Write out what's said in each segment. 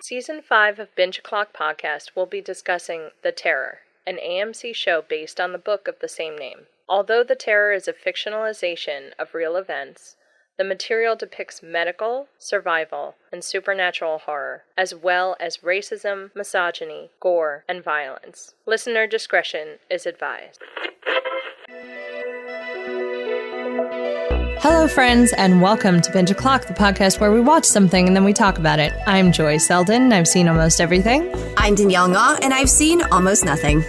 Season 5 of Binge O'Clock Podcast will be discussing The Terror, an AMC show based on the book of the same name. Although The Terror is a fictionalization of real events, the material depicts medical, survival, and supernatural horror, as well as racism, misogyny, gore, and violence. Listener discretion is advised. Hello, friends, and welcome to Binge O'Clock, the podcast where we watch something and then we talk about it. I'm Joy Selden, and I've seen almost everything. I'm Danielle Nga, and I've seen almost nothing.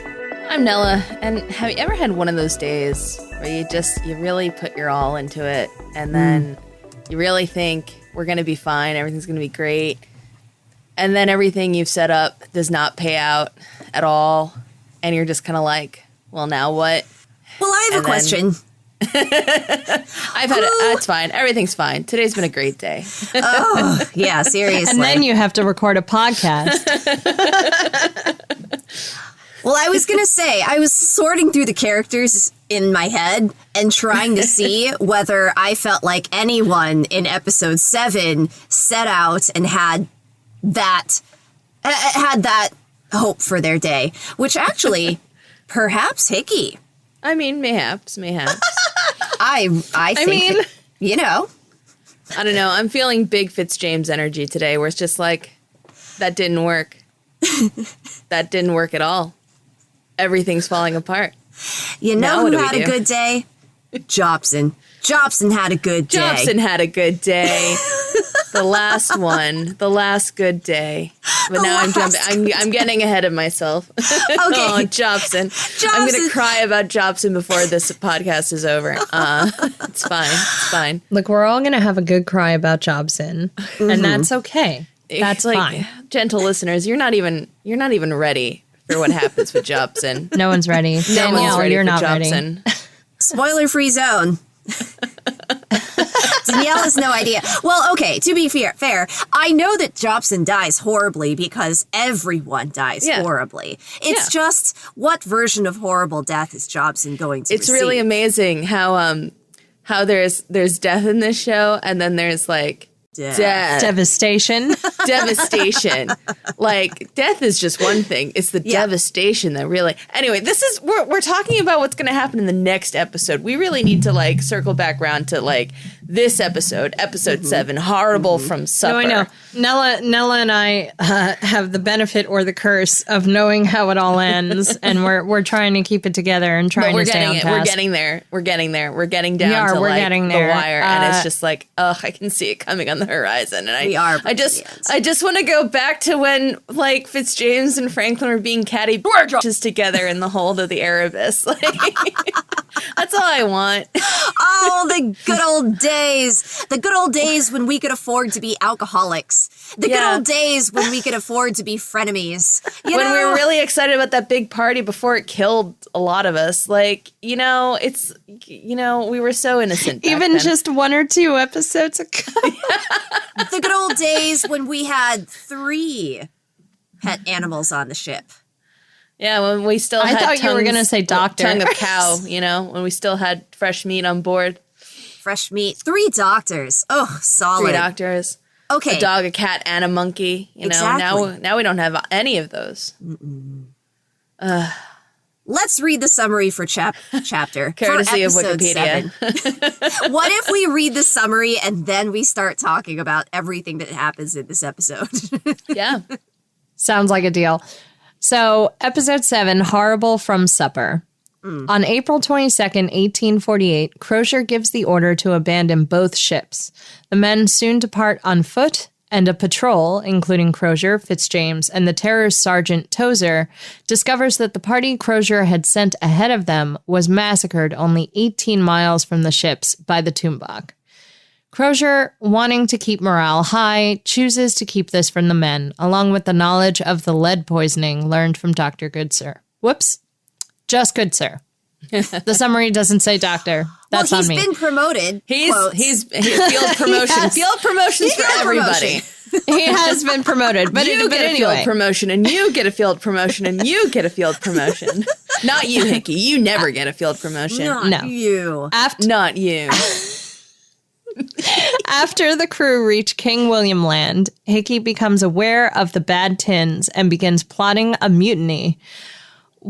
I'm Nella, and have you ever had one of those days where you really put your all into it, and then you really think we're going to be fine, everything's going to be great, and then everything you've set up does not pay out at all, and you're just kind of like, well, now what? Well, I have a question. I've had it. It's fine. Everything's fine. Today's been a great day. Oh, yeah, seriously. And then you have to record a podcast. Well, I was going to say, I was sorting through the characters in my head and trying to see whether I felt like anyone in episode 7 set out and had that hope for their day, which actually, perhaps Hickey. I mean, mayhaps. I think, you know. I don't know. I'm feeling big Fitzjames energy today, where it's just like, that didn't work. That didn't work at all. Everything's falling apart. You know who had a good day? Jobson. Jobson had a good day. Jobson had a good day. The last one. The last good day. But now I'm jumping. I'm getting ahead of myself. Okay. Oh, Jobson. I'm going to cry about Jobson before this podcast is over. It's fine. It's fine. Look, we're all going to have a good cry about Jobson, and that's okay. That's like, fine. Gentle listeners, you're not even ready for what happens with Jobson. No one's ready. Danielle, you're not Jobson. Ready. Spoiler-free zone. Danielle has no idea. Well, okay, to be fair, I know that Jobson dies horribly because everyone dies horribly. It's just, what version of horrible death is Jobson going to receive? It's really amazing how there's death in this show, and then there's like death. Devastation. Devastation. Like, death is just one thing. It's the devastation that really... Anyway, we're talking about what's going to happen in the next episode. We really need to, like, circle back around to, like, this episode 7, Horrible from Supper. No, I know. Nella and I have the benefit or the curse of knowing how it all ends, and we're trying to keep it together and trying to stay on task. We're getting there. We're getting down to like the wire, and it's just like, I can see it coming on the horizon. And I just want to go back to when, like, Fitzjames and Franklin were being catty bitches together in the hold of the Erebus. Like, that's all I want. Oh, the good old days. The good old days when we could afford to be alcoholics. The good old days when we could afford to be frenemies. When we were really excited about that big party before it killed a lot of us. Like, we were so innocent back Even then. just 1 or 2 episodes ago. The good old days when we had 3 pet animals on the ship. Yeah, when we still had thought you were going to say doctor. Tongue of cow, when we still had fresh meat on board. Fresh meat. 3 doctors. Oh, solid. 3 doctors. Okay. A dog, a cat, and a monkey. Exactly. Now we don't have any of those. Let's read the summary for chapter. Courtesy of episode Wikipedia. 7. What if we read the summary and then we start talking about everything that happens in this episode? Yeah. Sounds like a deal. So, episode 7, Horrible from Supper. On April 22nd, 1848, Crozier gives the order to abandon both ships. The men soon depart on foot, and a patrol, including Crozier, Fitzjames, and the Terror's Sergeant Tozer, discovers that the party Crozier had sent ahead of them was massacred only 18 miles from the ships by the Tumbak. Crozier, wanting to keep morale high, chooses to keep this from the men, along with the knowledge of the lead poisoning learned from Dr. Goodsir. Whoops. Just Goodsir. The summary doesn't say doctor. That's on me. He's been promoted. He's field promotion. Field promotions for everybody. He has been promoted. But you get a field promotion, and you get a field promotion, and you get a field promotion. Not you, Hickey. You never get a field promotion. Not you. Not you. After the crew reach King William Land, Hickey becomes aware of the bad tins and begins plotting a mutiny.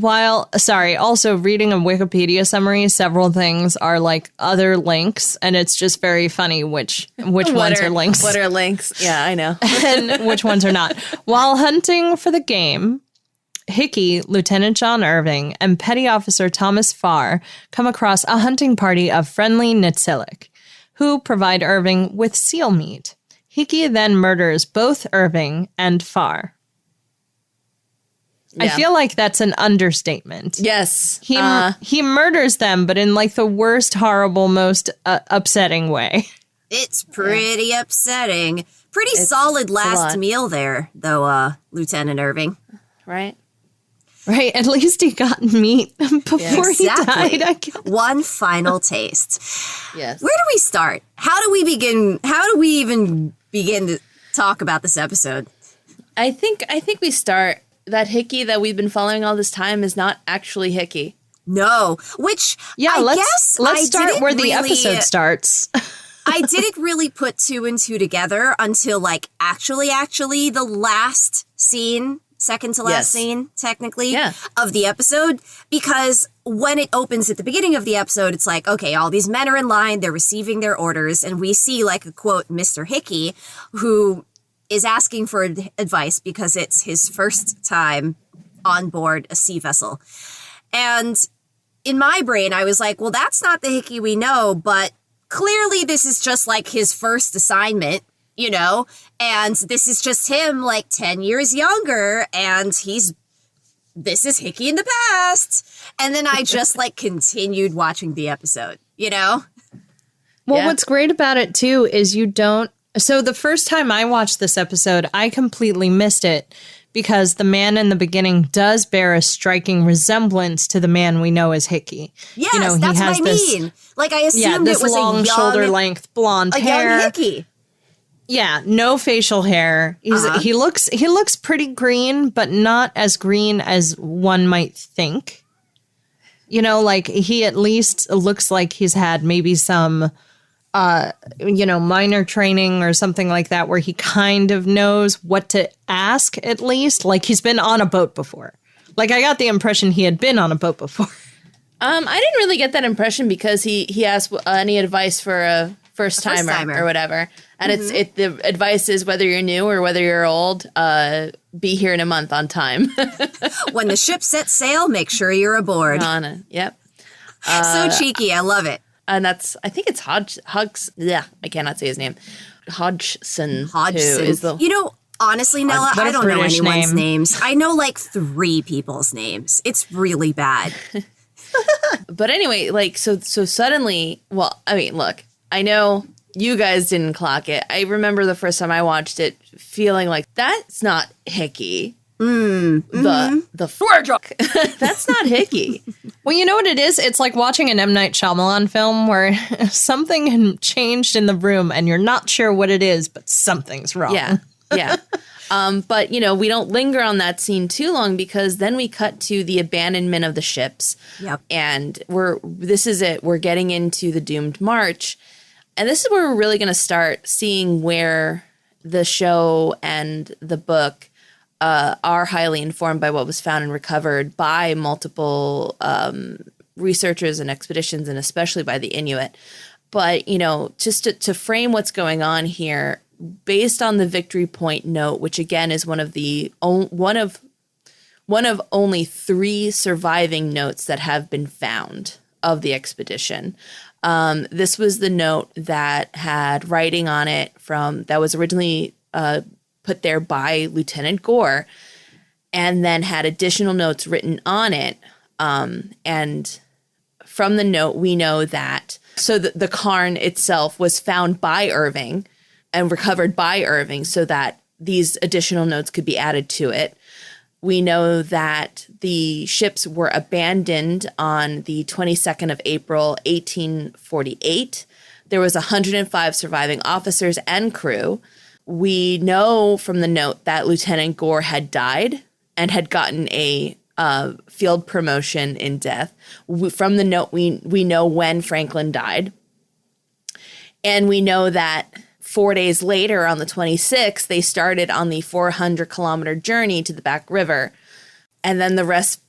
Also reading a Wikipedia summary, several things are like other links, and it's just very funny which ones are links. What are links? Yeah, I know. And which ones are not. While hunting for the game, Hickey, Lieutenant John Irving, and Petty Officer Thomas Farr come across a hunting party of friendly Nitsilic, who provide Irving with seal meat. Hickey then murders both Irving and Farr. Yeah. I feel like that's an understatement. Yes. He murders them, but in like the worst, horrible, most upsetting way. It's pretty upsetting. Pretty solid last meal there, though, Lieutenant Irving. Right? Right. At least he got meat before he died. I guess. One final taste. Yes. Where do we start? How do we begin? How do we even begin to talk about this episode? I think we start that Hickey that we've been following all this time is not actually Hickey. No, which let's start where the episode starts. I didn't really put two and two together until like actually the last scene, second to last scene, technically, of the episode. Because when it opens at the beginning of the episode, it's like, okay, all these men are in line, they're receiving their orders, and we see like a quote, Mr. Hickey, who is asking for advice because it's his first time on board a sea vessel. And in my brain, I was like, well, that's not the Hickey we know, but clearly this is just like his first assignment, you know, and this is just him like 10 years younger, and this is Hickey in the past. And then I just like continued watching the episode, you know? Well, what's great about it too is so the first time I watched this episode, I completely missed it because the man in the beginning does bear a striking resemblance to the man we know as Hickey. Yes, that's what I mean. Like I assumed it was long, a young, shoulder-length blonde hair. Young Hickey. Yeah, no facial hair. He looks pretty green, but not as green as one might think. You know, like he at least looks like he's had maybe some minor training or something like that where he kind of knows what to ask at least. Like he's been on a boat before. Like I got the impression he had been on a boat before. I didn't really get that impression because he asked any advice for a first timer or whatever. And the advice is whether you're new or whether you're old, be here in a month on time. When the ship sets sail, make sure you're aboard. Yep. So cheeky. I love it. And I think it's I cannot say his name. Hodgson. You know, honestly, Nella, I don't know anyone's names. I know like 3 people's names. It's really bad. But anyway, like, so suddenly, well, I mean, look, I know you guys didn't clock it. I remember the first time I watched it feeling like, that's not Hickey. The Forge. That's not Hickey. Well, you know what it is? It's like watching an M. Night Shyamalan film where something changed in the room and you're not sure what it is, but something's wrong. Yeah. But, you know, we don't linger on that scene too long because then we cut to the abandonment of the ships. Yep. And this is it. We're getting into the doomed march. And this is where we're really going to start seeing where the show and the book are highly informed by what was found and recovered by multiple researchers and expeditions, and especially by the Inuit. But, you know, just to frame what's going on here, based on the Victory Point note, which again is one of only 3 surviving notes that have been found of the expedition. This was the note that had writing on it that was originally put there by Lieutenant Gore, and then had additional notes written on it. And from the note, we know that the cairn itself was found by Irving and recovered by Irving so that these additional notes could be added to it. We know that the ships were abandoned on the 22nd of April, 1848. There was 105 surviving officers and crew. We know from the note that Lieutenant Gore had died and had gotten a field promotion in death. From the note, we know when Franklin died. And we know that 4 days later, on the 26th, they started on the 400-kilometer journey to the Back River. And then the rest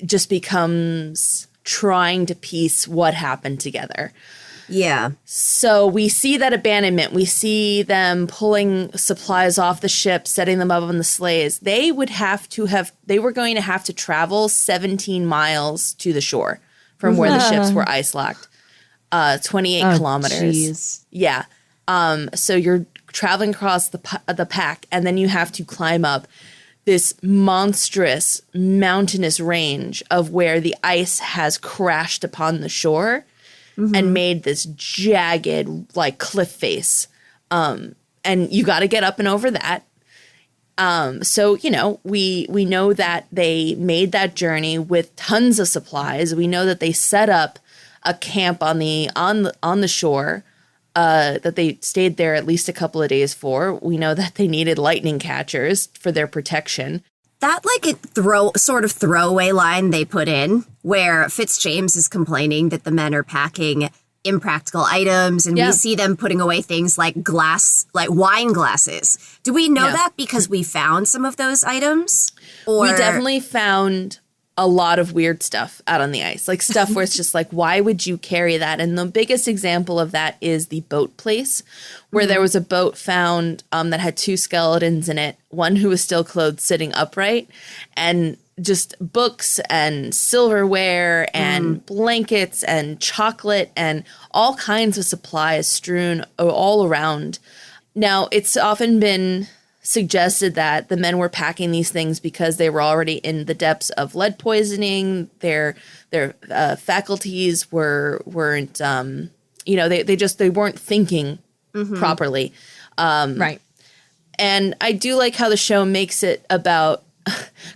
just becomes trying to piece what happened together. Yeah. So we see that abandonment. We see them pulling supplies off the ship, setting them up on the sleighs. They were going to have to travel 17 miles to the shore from where the ships were ice locked. 28 kilometers. Geez. Yeah. So you're traveling across the pack, and then you have to climb up this monstrous mountainous range of where the ice has crashed upon the shore and made this jagged, like, cliff face. And you got to get up and over that. So, you know, we know that they made that journey with tons of supplies. We know that they set up a camp on the shore, that they stayed there at least a couple of days for. We know that they needed lightning catchers for their protection. That, like, sort of throwaway line they put in where Fitzjames is complaining that the men are packing impractical items, and we see them putting away things like wine glasses. Do we know that because we found some of those items? Or we definitely found a lot of weird stuff out on the ice, like stuff where it's just like, why would you carry that? And the biggest example of that is the boat place, where there was a boat found that had two skeletons in it, one who was still clothed sitting upright, and just books and silverware and blankets and chocolate and all kinds of supplies strewn all around. Now, it's often been suggested that the men were packing these things because they were already in the depths of lead poisoning. Their faculties weren't they weren't thinking properly. Right. And I do like how the show makes it about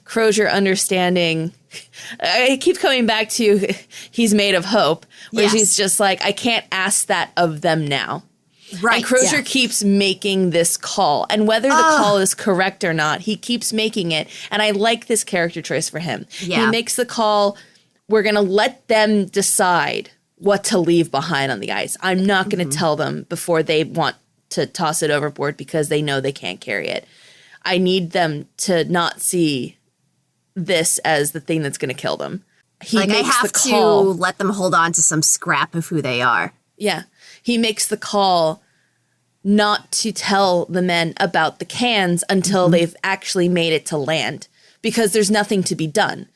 Crozier understanding. I keep coming back to he's made of hope, where she's just like, I can't ask that of them now. Right. And Crozier keeps making this call. And whether the call is correct or not, he keeps making it. And I like this character choice for him. Yeah. He makes the call, we're going to let them decide what to leave behind on the ice. I'm not going to tell them before they want to toss it overboard because they know they can't carry it. I need them to not see this as the thing that's going to kill them. I have to let them hold on to some scrap of who they are. Yeah. He makes the call not to tell the men about the cans until they've actually made it to land, because there's nothing to be done.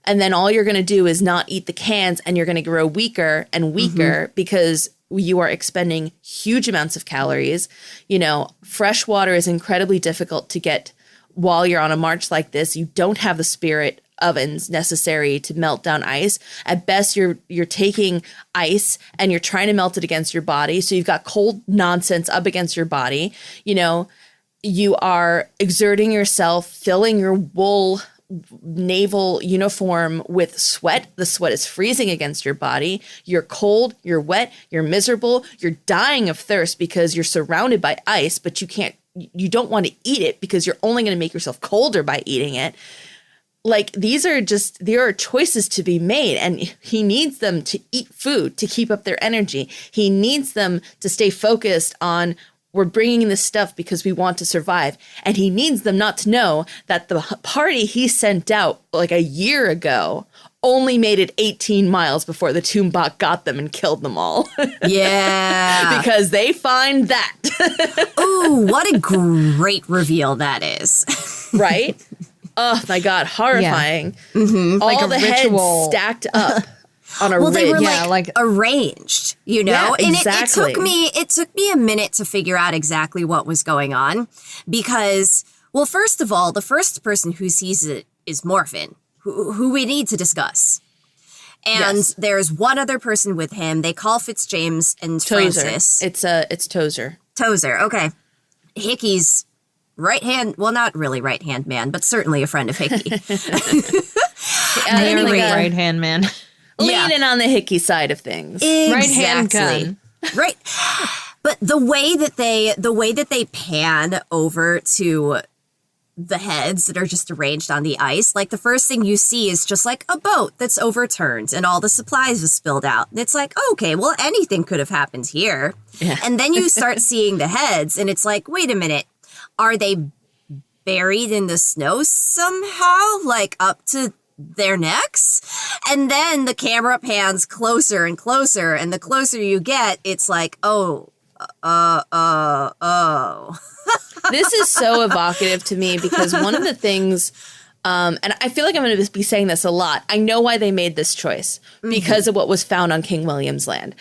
And then all you're going to do is not eat the cans, and you're going to grow weaker and weaker because you are expending huge amounts of calories. You know, fresh water is incredibly difficult to get while you're on a march like this. You don't have the spirit ovens necessary to melt down ice. At best, you're taking ice and you're trying to melt it against your body. So you've got cold nonsense up against your body. You know, you are exerting yourself, filling your wool naval uniform with sweat. The sweat is freezing against your body. You're cold, you're wet, you're miserable, you're dying of thirst because you're surrounded by ice, but you don't want to eat it because you're only going to make yourself colder by eating it. Like, there are choices to be made, and he needs them to eat food to keep up their energy. He needs them to stay focused on, we're bringing this stuff because we want to survive. And he needs them not to know that the party he sent out like a year ago only made it 18 miles before the Tumbak got them and killed them all. Yeah. Because they find that. Ooh, what a great reveal that is. Right? Oh my God, horrifying. Yeah. All like the ritual heads stacked up on a ridge. They were like arranged, you know? Yeah, exactly. And it took me a minute to figure out exactly what was going on because, well, first of all, the first person who sees it is Morphin, who we need to discuss. And there's one other person with him. They call Fitzjames and Tozer. Francis. It's Tozer. Tozer, okay. Hickey's right hand, well, not really right hand man, but certainly a friend of Hickey. Anyway, right hand man. Leaning on the Hickey side of things. Exactly. Right hand gun. Right. But the way that they pan over to the heads that are just arranged on the ice. Like, the first thing you see is just like a boat that's overturned and all the supplies have spilled out. And it's like, okay, well, anything could have happened here. Yeah. And then you start seeing the heads and it's like, wait a minute, are they buried in the snow somehow, like up to their necks? And then the camera pans closer and closer, and the closer you get, it's like, oh. This is so evocative to me because one of the things, and I feel like I'm going to be saying this a lot, I know why they made this choice because of what was found on King William's Land.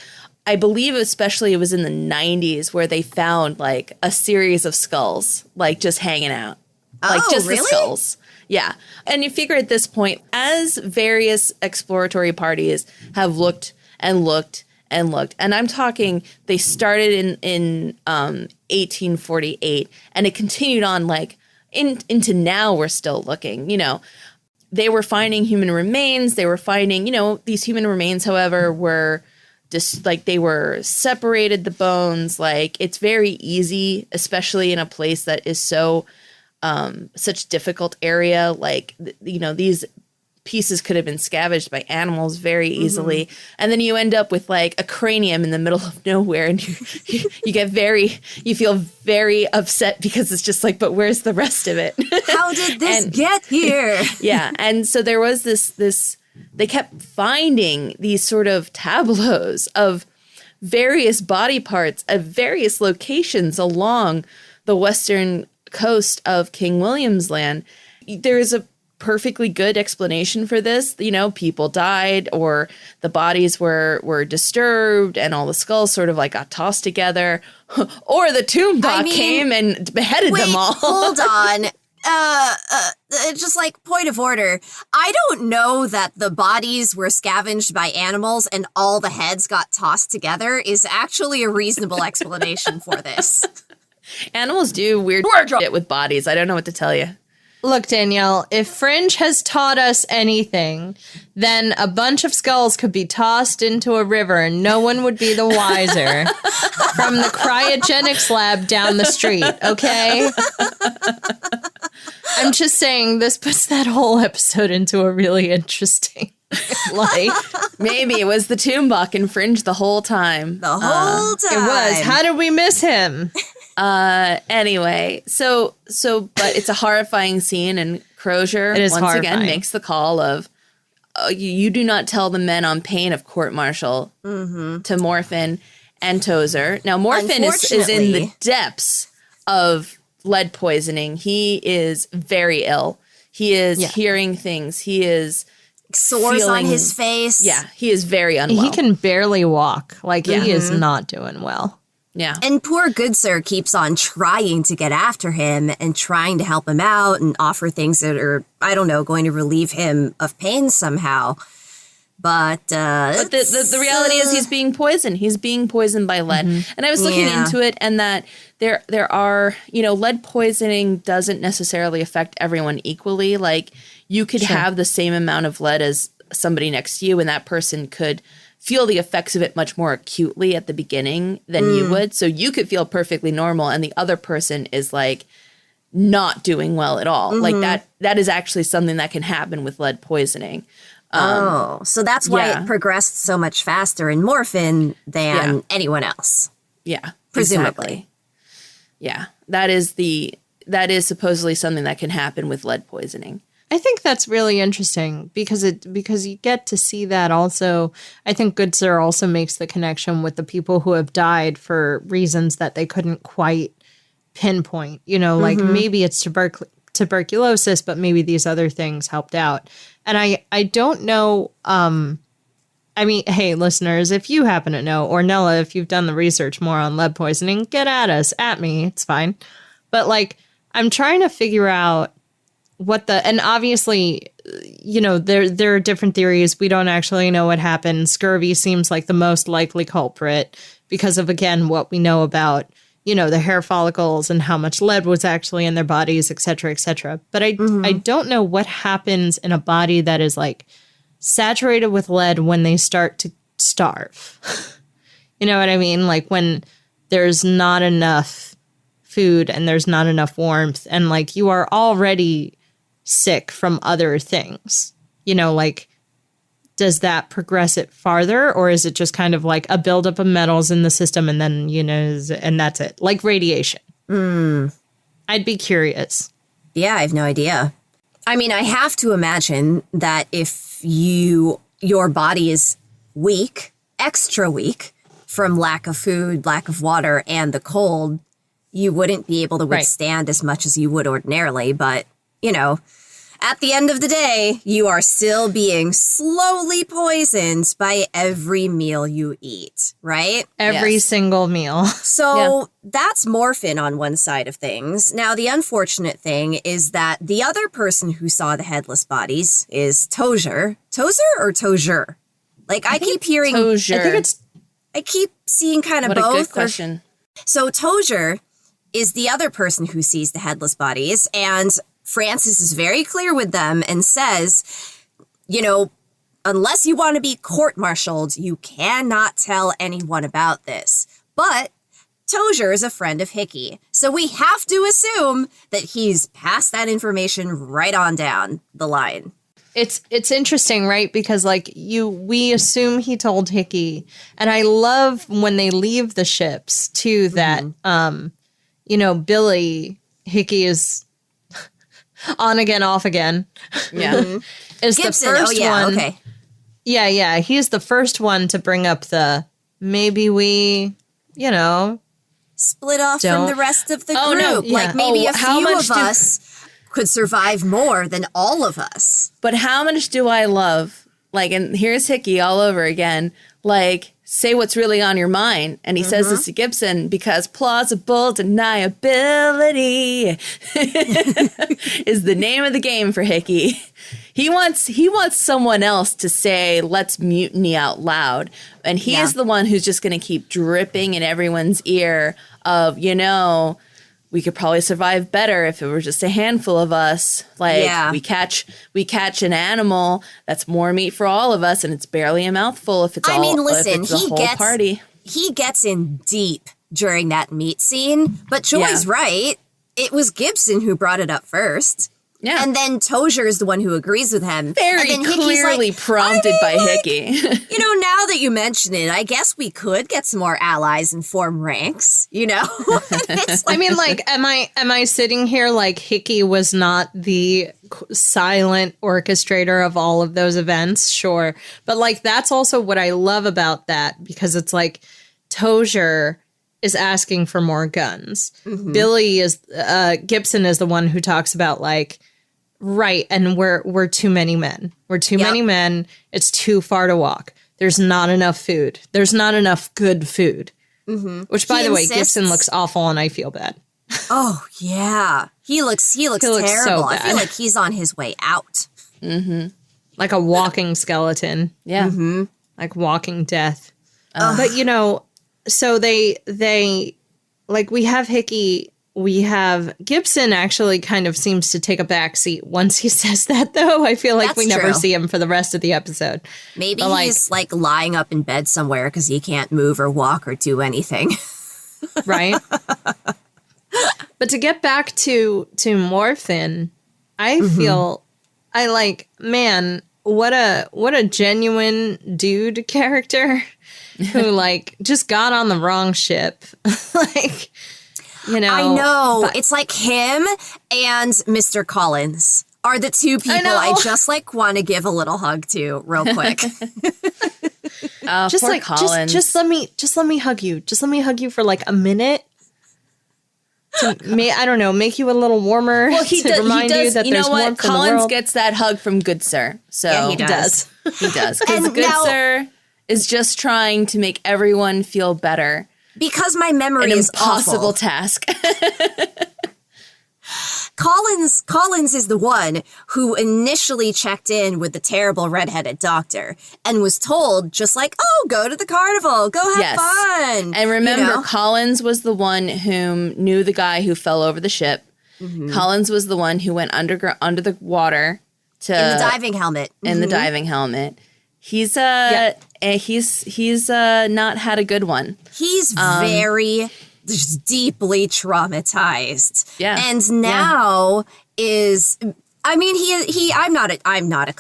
I believe especially it was in the 90s where they found like a series of skulls, like just hanging out. Like just really? the skulls. Yeah. And you figure at this point, as various exploratory parties have looked and looked and looked, and I'm talking, they started in 1848 and it continued on like into now we're still looking, you know. They were finding human remains. They were finding, you know, these human remains, however, were just like they were separated the bones. Like it's very easy, especially in a place that is so such difficult area. Like, you know, these pieces could have been scavenged by animals very easily. And then you end up with like a cranium in the middle of nowhere and you feel very upset because it's just like, but where's the rest of it? How did this get here? Yeah. And so there was this, they kept finding these sort of tableaus of various body parts at various locations along the western coast of King William's Land. There's a perfectly good explanation for this. You know, people died or the bodies were disturbed and all the skulls sort of like got tossed together, or the tomb bot came and beheaded them all. Hold on. Just like point of order. I don't know that the bodies were scavenged by animals and all the heads got tossed together is actually a reasonable explanation for this. Animals do weird shit with bodies. I don't know what to tell you. Look, Danielle, if Fringe has taught us anything, then a bunch of skulls could be tossed into a river and no one would be the wiser from the cryogenics lab down the street, okay? I'm just saying this puts that whole episode into a really interesting light. Maybe it was the Tombach in Fringe the whole time. The whole time. It was. How did we miss him? Anyway, so but it's a horrifying scene, and Crozier once again makes the call of you do not tell the men on pain of court-martial to Morfin and Tozer. Now Morfin is in the depths of lead poisoning. He is very ill. He is hearing things. He is sores on his face. Yeah, he is very unwell. He can barely walk. Like he is not doing well. Yeah. And poor good sir keeps on trying to get after him and trying to help him out and offer things that are, I don't know, going to relieve him of pain somehow. But the reality is he's being poisoned. He's being poisoned by lead. And I was looking into it, and that there are, you know, lead poisoning doesn't necessarily affect everyone equally. Like you could have the same amount of lead as somebody next to you, and that person could feel the effects of it much more acutely at the beginning than you would. So you could feel perfectly normal and the other person is like not doing well at all. Like that is actually something that can happen with lead poisoning. So that's why it progressed so much faster in Morfin than anyone else. Yeah. Presumably. Exactly. Yeah. That is supposedly something that can happen with lead poisoning. I think that's really interesting because you get to see that also. I think Good Sir also makes the connection with the people who have died for reasons that they couldn't quite pinpoint. You know, like maybe it's tuberculosis, but maybe these other things helped out. And I don't know. I mean, hey, listeners, if you happen to know, or Nella, if you've done the research more on lead poisoning, get at me. It's fine. But like, I'm trying to figure out and obviously, you know, there are different theories. We don't actually know what happened. Scurvy seems like the most likely culprit because of, again, what we know about, you know, the hair follicles and how much lead was actually in their bodies, et cetera, et cetera. But I don't know what happens in a body that is like saturated with lead when they start to starve. You know what I mean? Like when there's not enough food and there's not enough warmth and like you are already sick from other things, you know, like does that progress it farther, or is it just kind of like a buildup of metals in the system and then, you know, and that's it, like radiation? I'd be curious. Yeah, I have no idea. I mean, I have to imagine that if your body is weak, extra weak from lack of food, lack of water, and the cold, you wouldn't be able to withstand as much as you would ordinarily. But, you know, at the end of the day, you are still being slowly poisoned by every meal you eat, right? Every single meal. So that's morphin on one side of things. Now, the unfortunate thing is that the other person who saw the headless bodies is Tozer. Tozer or Tozer? Like, I keep hearing... Tozer. I keep seeing kind of both. What a good question. So Tozer is the other person who sees the headless bodies, and Francis is very clear with them and says, you know, unless you want to be court-martialed, you cannot tell anyone about this. But Tozer is a friend of Hickey, so we have to assume that he's passed that information right on down the line. It's interesting, right? Because like we assume he told Hickey, and I love when they leave the ships too that you know, Billy, Hickey is on again, off again. Yeah. Gibson, Is the first one. Okay. Yeah. He's the first one to bring up the maybe we, you know, split off from the rest of the group. No, Like maybe a few of us could survive more than all of us. But how much do I love, like, and here's Hickey all over again, like, say what's really on your mind. And he says this to Gibson because plausible deniability is the name of the game for Hickey. He wants someone else to say, let's mutiny out loud. And he is the one who's just going to keep dripping in everyone's ear of, you know, we could probably survive better if it were just a handful of us. Like we catch an animal that's more meat for all of us, and it's barely a mouthful if it's I mean, listen, if it's the whole party. He gets in deep during that meat scene, but Joy's right. It was Gibson who brought it up first. Yeah. And then Tozer is the one who agrees with him. Very clearly like, prompted by Hickey. You know, now that you mention it, I guess we could get some more allies and form ranks, you know? I mean, like, am I sitting here like Hickey was not the silent orchestrator of all of those events? Sure. But, like, that's also what I love about that, because it's like Tozer is asking for more guns. Billy is, Gibson is the one who talks about, like, right, and we're too many men. We're too many men. It's too far to walk. There's not enough food. There's not enough good food. Which, by the way, Gibson looks awful, and I feel bad. Oh yeah, he looks terrible. So I feel like he's on his way out. Like a walking skeleton. Yeah, like walking death. But you know, so they like we have Hickey. We have Gibson actually kind of seems to take a back seat once he says that, though. I feel like That's we never true. see him for the rest of the episode. Maybe he's like lying up in bed somewhere because he can't move or walk or do anything. Right? But to get back to Morphin, I feel I like, man, what a genuine dude character who like just got on the wrong ship. Like, you know, I know. It's like him and Mr. Collins are the two people I just like want to give a little hug to real quick. Just poor like Collins. just let me hug you. Just let me hug you for like a minute. I don't know, make you a little warmer. Well, he does. Remind you that there's warmth in the Collins world. gets that hug from Good Sir. So Yeah, he does. He does. Because Good Sir is just trying to make everyone feel better. Because my memory is impossible awful. task. Collins is the one who initially checked in with the terrible redheaded doctor and was told just like, oh, go to the carnival, go have fun. And remember, you know? Collins was the one who knew the guy who fell over the ship. Collins was the one who went under the water to in the diving helmet. In the diving helmet. He's he's not had a good one. He's very just deeply traumatized. Yeah. And now is, I mean, I'm not a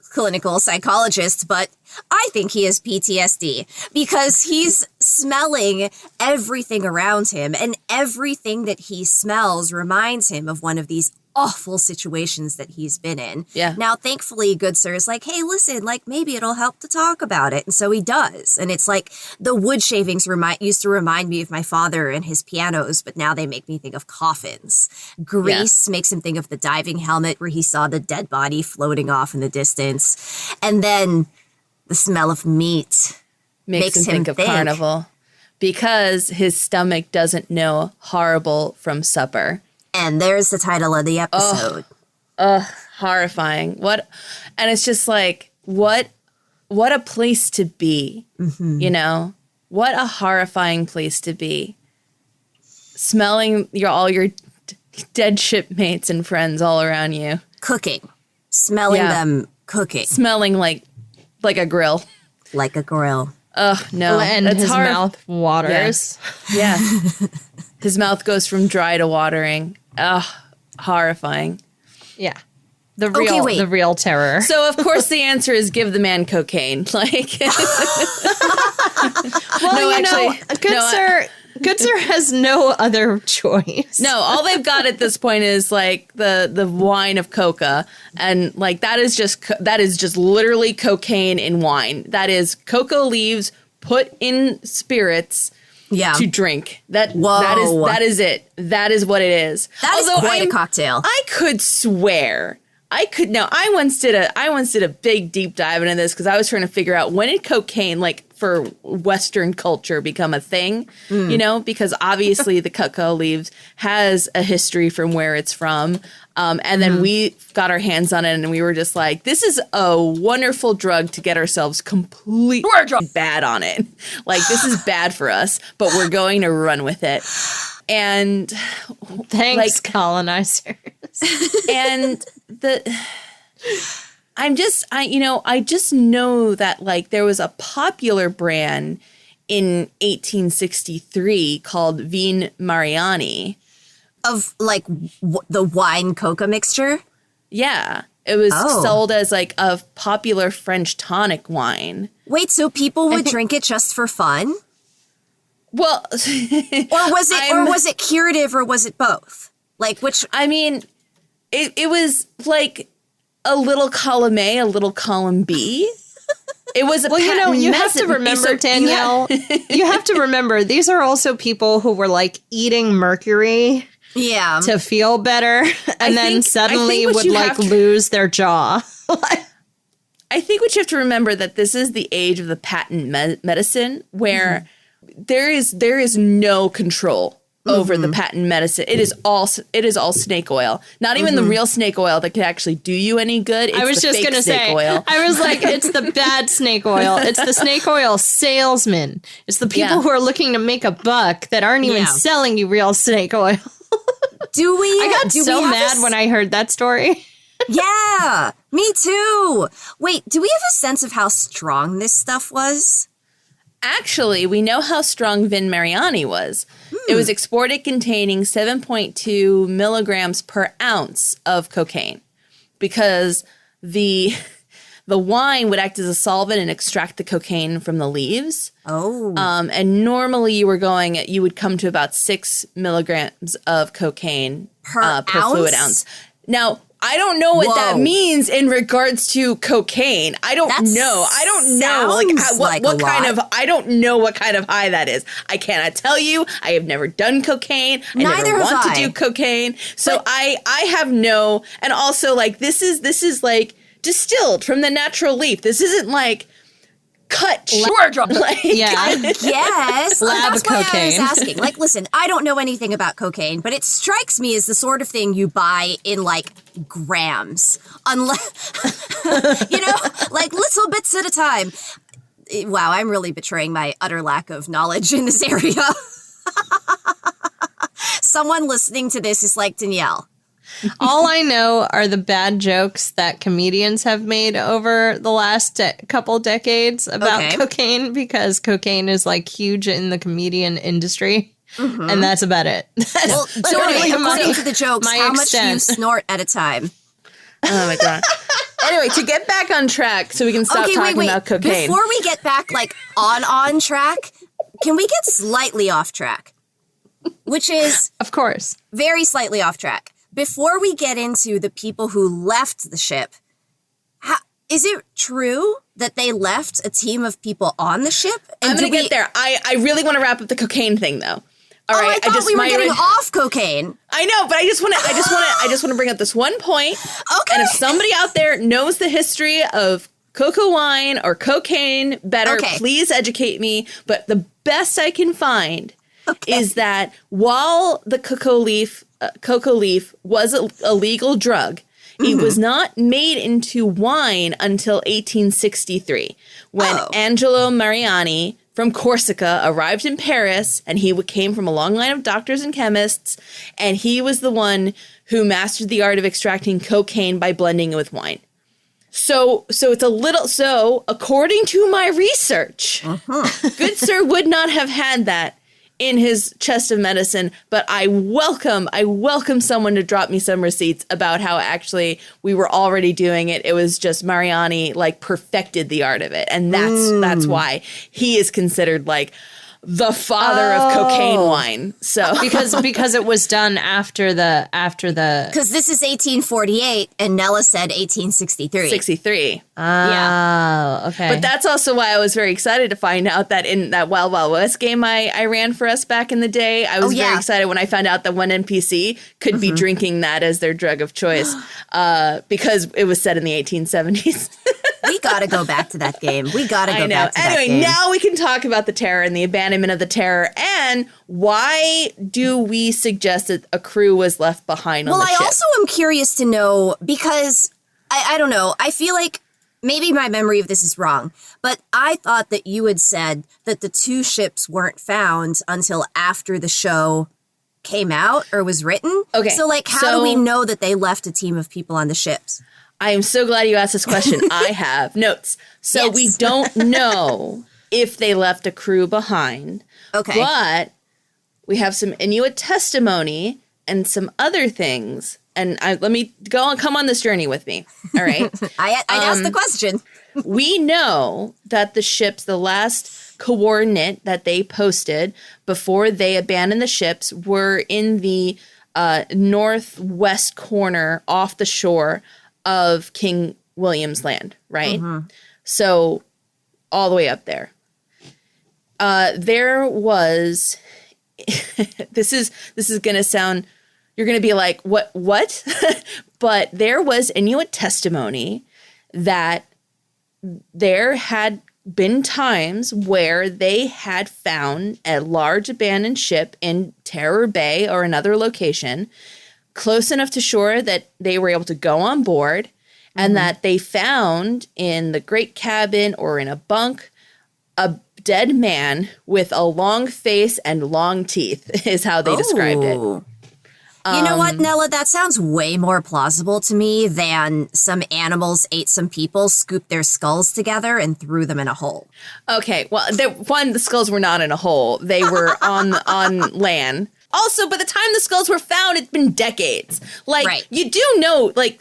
clinical psychologist, but I think he has PTSD because he's smelling everything around him, and everything that he smells reminds him of one of these awful situations that he's been in. Yeah. Now, thankfully, Good Sir is like, hey, listen, like, maybe it'll help to talk about it. And so he does. And it's like the wood shavings used to remind me of my father and his pianos, but now they make me think of coffins. Grease makes him think of the diving helmet where he saw the dead body floating off in the distance. And then the smell of meat makes him think of carnival because his stomach doesn't know horrible from supper. And there's the title of the episode. Horrifying. What? And it's just like, what a place to be, you know? What a horrifying place to be. Smelling all your dead shipmates and friends all around you. Cooking. Smelling them cooking. Smelling like a grill. Like a grill. Oh, no. And that's his mouth waters. Yeah. His mouth goes from dry to watering. Ugh, horrifying. Yeah. The real terror. So, of course, the answer is give the man cocaine. Like, Good Sir has no other choice. No, all they've got at this point is like the wine of coca, and like that is just literally cocaine in wine. That is cocoa leaves put in spirits. Yeah. To drink. That is it. That is what it is. That is quite a cocktail. I could swear. I once did a big deep dive into this because I was trying to figure out when did cocaine, like for Western culture, become a thing, you know, because obviously the cocoa leaves has a history from where it's from. And then we got our hands on it and we were just like, this is a wonderful drug to get ourselves completely bad on it. Like, this is bad for us, but we're going to run with it. And thanks, colonizers. And I just know that like there was a popular brand in 1863 called Vin Mariani. Of like the wine coca mixture? Yeah. It was sold as like a popular French tonic wine. Wait, so people would drink it just for fun? Well, or was it curative, or was it both? Like which? I mean, it was like a little column A, a little column B. It was you have to remember, Danielle. You have to remember these are also people who were like eating mercury. Yeah. To feel better, and then suddenly would like lose their jaw. I think what you have to remember that this is the age of the patent medicine where there is no control over the patent medicine. It is all snake oil. Not even the real snake oil that could actually do you any good. It's I was just going to say, oil. I was like, it's the bad snake oil. It's the snake oil salesman. It's the people who are looking to make a buck that aren't even selling you real snake oil. I got so mad when I heard that story. Yeah, me too. Wait, do we have a sense of how strong this stuff was? Actually, we know how strong Vin Mariani was. It was exported containing 7.2 milligrams per ounce of cocaine because the wine would act as a solvent and extract the cocaine from the leaves. Oh. And normally you would come to about 6 milligrams of cocaine per fluid ounce. Now, I don't know what that means in regards to cocaine. I don't know. I don't know I don't know what kind of high that is. I cannot tell you. I have never done cocaine. I never want to do cocaine. So I have no, and also like this is like distilled from the natural leaf. This isn't like cut I guess. Lab that's cocaine. Why I was asking. Like, listen, I don't know anything about cocaine, but it strikes me as the sort of thing you buy in like grams, unless like little bits at a time. Wow, I'm really betraying my utter lack of knowledge in this area. Someone listening to this is like, Danielle, all I know are the bad jokes that comedians have made over the last couple decades about cocaine, because cocaine is like huge in the comedian industry. and that's about it. Well, Jordan, according to the jokes, how much do you snort at a time? Oh my god. Anyway, to get back on track so we can stop talking about cocaine. Before we get back on track, can we get slightly off track? Which is of course very slightly off track. Before we get into the people who left the ship, is it true that they left a team of people on the ship? And I'm going to get there. I really want to wrap up the cocaine thing, though. All right. I thought we were getting off cocaine. I know, but I just want to bring up this one point. Okay. And if somebody out there knows the history of cocoa wine or cocaine better, please educate me. But the best I can find is that while the cocoa leaf was a legal drug, it was not made into wine until 1863, when Angelo Mariani from Corsica arrived in Paris, and he came from a long line of doctors and chemists, and he was the one who mastered the art of extracting cocaine by blending it with wine. So it's a little, according to my research, good sir would not have had that in his chest of medicine, but I welcome someone to drop me some receipts about how actually we were already doing it. It was just Mariani perfected the art of it, and that's why he is considered the father of cocaine wine. So because it was done after the because this is 1848 and Nella said 1863. 63. Oh, okay. But that's also why I was very excited to find out that in that Wild Wild West game I ran for us back in the day, I was very excited when I found out that one NPC could be drinking that as their drug of choice because it was set in the 1870s. We gotta go back to that game. We gotta go back to that game. Anyway, now we can talk about the Terror and the abandonment of the Terror, and why do we suggest that a crew was left behind on the ship? Well, I also am curious to know, because, I don't know, I feel like maybe my memory of this is wrong, but I thought that you had said that the two ships weren't found until after the show came out or was written. Okay. So, how do we know that they left a team of people on the ships? I am so glad you asked this question. I have notes. So we don't know if they left a crew behind. Okay. But we have some Inuit testimony and some other things. And let me come on this journey with me. All right. I asked the question. We know that the last coordinate that they posted before they abandoned the ships were in the northwest corner off the shore of King William's Land, right? So all the way up there. There was this is going to sound, you're going to be like, what? But there was Inuit testimony that there had been times where they had found a large abandoned ship in Terror Bay or another location close enough to shore that they were able to go on board, and that they found in the great cabin or in a bunk a dead man with a long face and long teeth is how they described it. You know what, Nella? That sounds way more plausible to me than some animals ate some people, scooped their skulls together, and threw them in a hole. Okay, well, the skulls were not in a hole. They were on land. Also, by the time the skulls were found, it's been decades. You do know, look,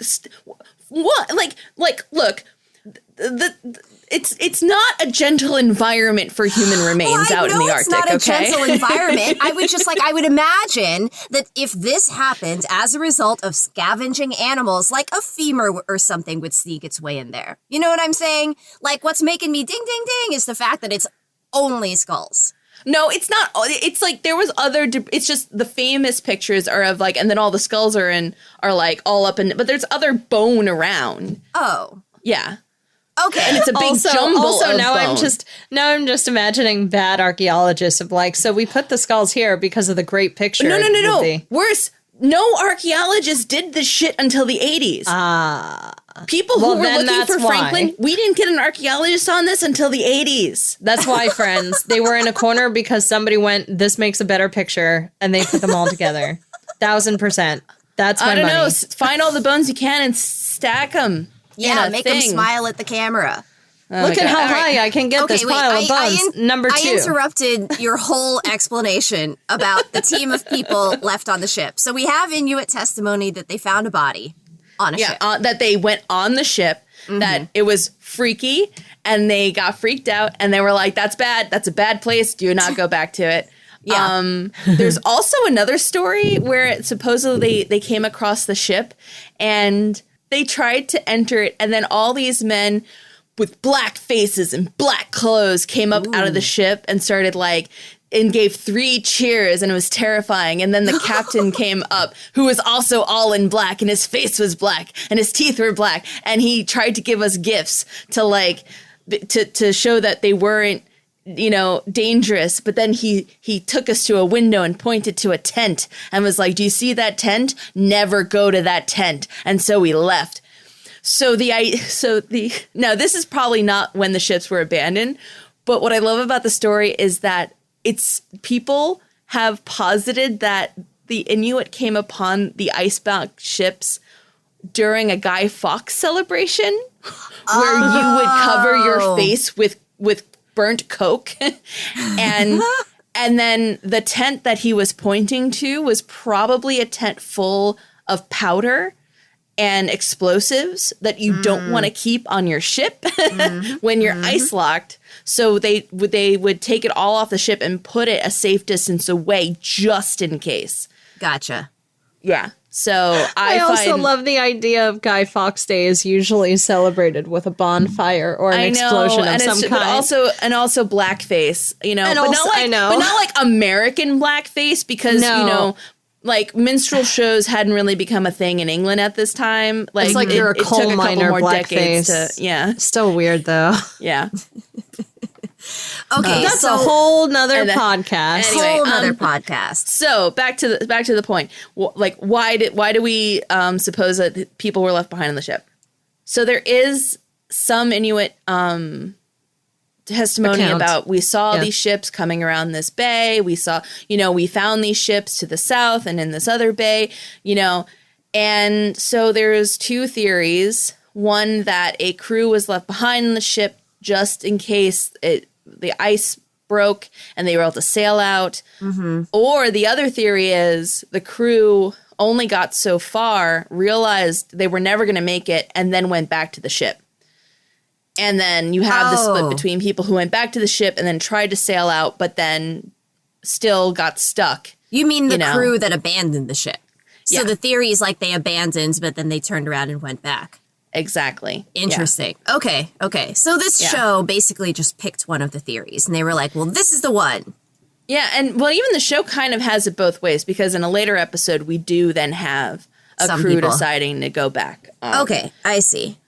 it's not a gentle environment for human remains out in the Arctic, okay? It's not a gentle environment. I would imagine that if this happened as a result of scavenging animals, like a femur or something would sneak its way in there. You know what I'm saying? What's making me ding, ding, ding is the fact that it's only skulls. No, it's not. It's there was other. It's just the famous pictures are of and then all the skulls are all up in. But there's other bone around. Oh, yeah. Okay, and it's a big jumble. Also, of now bone. I'm just imagining bad archaeologists of so we put the skulls here because of the great picture. No. Worse, no archaeologist did this shit until the 80s. People who were looking for Franklin, we didn't get an archaeologist on this until the 80s. That's why, friends. They were in a corner because somebody went, this makes a better picture, and they put them all together. 1,000%. That's my money. I don't know. Find all the bones you can and stack them. Yeah, make them smile at the camera. Look at how high I can get this pile of bones. Number 2. I interrupted your whole explanation about the team of people left on the ship. So we have Inuit testimony that they found a body on a ship. That they went on the ship, that it was freaky, and they got freaked out, and they were like, that's bad. That's a bad place. Do not go back to it. Yeah. There's also another story where supposedly they came across the ship, and they tried to enter it, and then all these men with black faces and black clothes came up out of the ship and started and gave 3 cheers, and it was terrifying. And then the captain came up, who was also all in black, and his face was black and his teeth were black. And he tried to give us gifts to to show that they weren't, dangerous. But then he took us to a window and pointed to a tent and was like, do you see that tent? Never go to that tent. And so we left. Now this is probably not when the ships were abandoned, but what I love about the story is that people have posited that the Inuit came upon the icebound ships during a Guy Fawkes celebration where you would cover your face with burnt coke and then the tent that he was pointing to was probably a tent full of powder and explosives that you don't want to keep on your ship when you're ice locked. So they would take it all off the ship and put it a safe distance away just in case. Gotcha. Yeah. So I also love the idea of Guy Fawkes Day is usually celebrated with a bonfire or an explosion of some kind. But also blackface, but not like American blackface because minstrel shows hadn't really become a thing in England at this time. It's like you're a coal miner blackface. Still weird though. Yeah. Okay, that's a whole nother podcast. Anyway, whole nother podcast. So back to the point. Why do we suppose that people were left behind on the ship? So there is some Inuit testimony about we saw these ships coming around this bay. We saw, we found these ships to the south and in this other bay, and so there's 2 theories. One, that a crew was left behind on the ship just in case the ice broke and they were able to sail out. Mm-hmm. Or the other theory is the crew only got so far, realized they were never going to make it, and then went back to the ship. And then you have the split between people who went back to the ship and then tried to sail out, but then still got stuck. You mean the crew that abandoned the ship? So the theory is they abandoned, but then they turned around and went back. Exactly. Interesting. Yeah. Okay. So this show basically just picked one of the theories, and they were like, well, this is the one. Yeah, and even the show kind of has it both ways, because in a later episode, we do then have a crew deciding to go back. Okay, I see.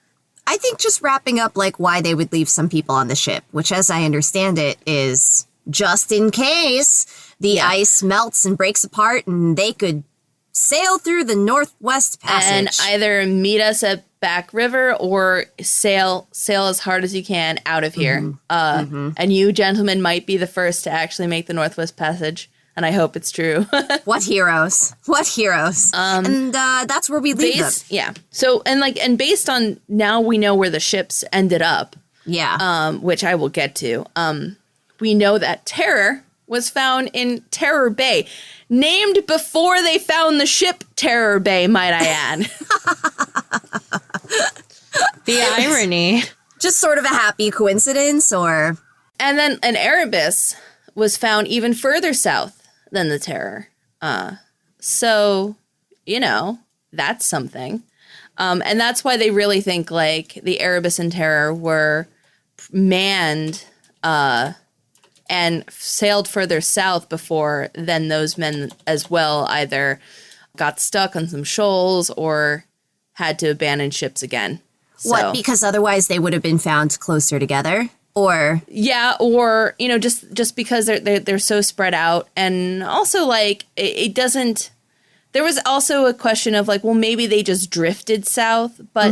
I think just wrapping up, why they would leave some people on the ship, which, as I understand it, is just in case the ice melts and breaks apart and they could sail through the Northwest Passage. And either meet us at Back River or sail as hard as you can out of here. And you gentlemen might be the first to actually make the Northwest Passage. And I hope it's true. What heroes. And that's where we leave them. Yeah. So, and based on now we know where the ships ended up. Yeah. Which I will get to. We know that Terror was found in Terror Bay. Named before they found the ship Terror Bay, might I add. The irony. Just sort of a happy coincidence, or... And then an Erebus was found even further south than the Terror. So, that's something. And that's why they really think, the Erebus and Terror were manned and sailed further south before then those men as well either got stuck on some shoals or had to abandon ships again. What, because otherwise they would have been found closer together? Or yeah, or just because they're so spread out, and also it doesn't. There was also a question of well, maybe they just drifted south, but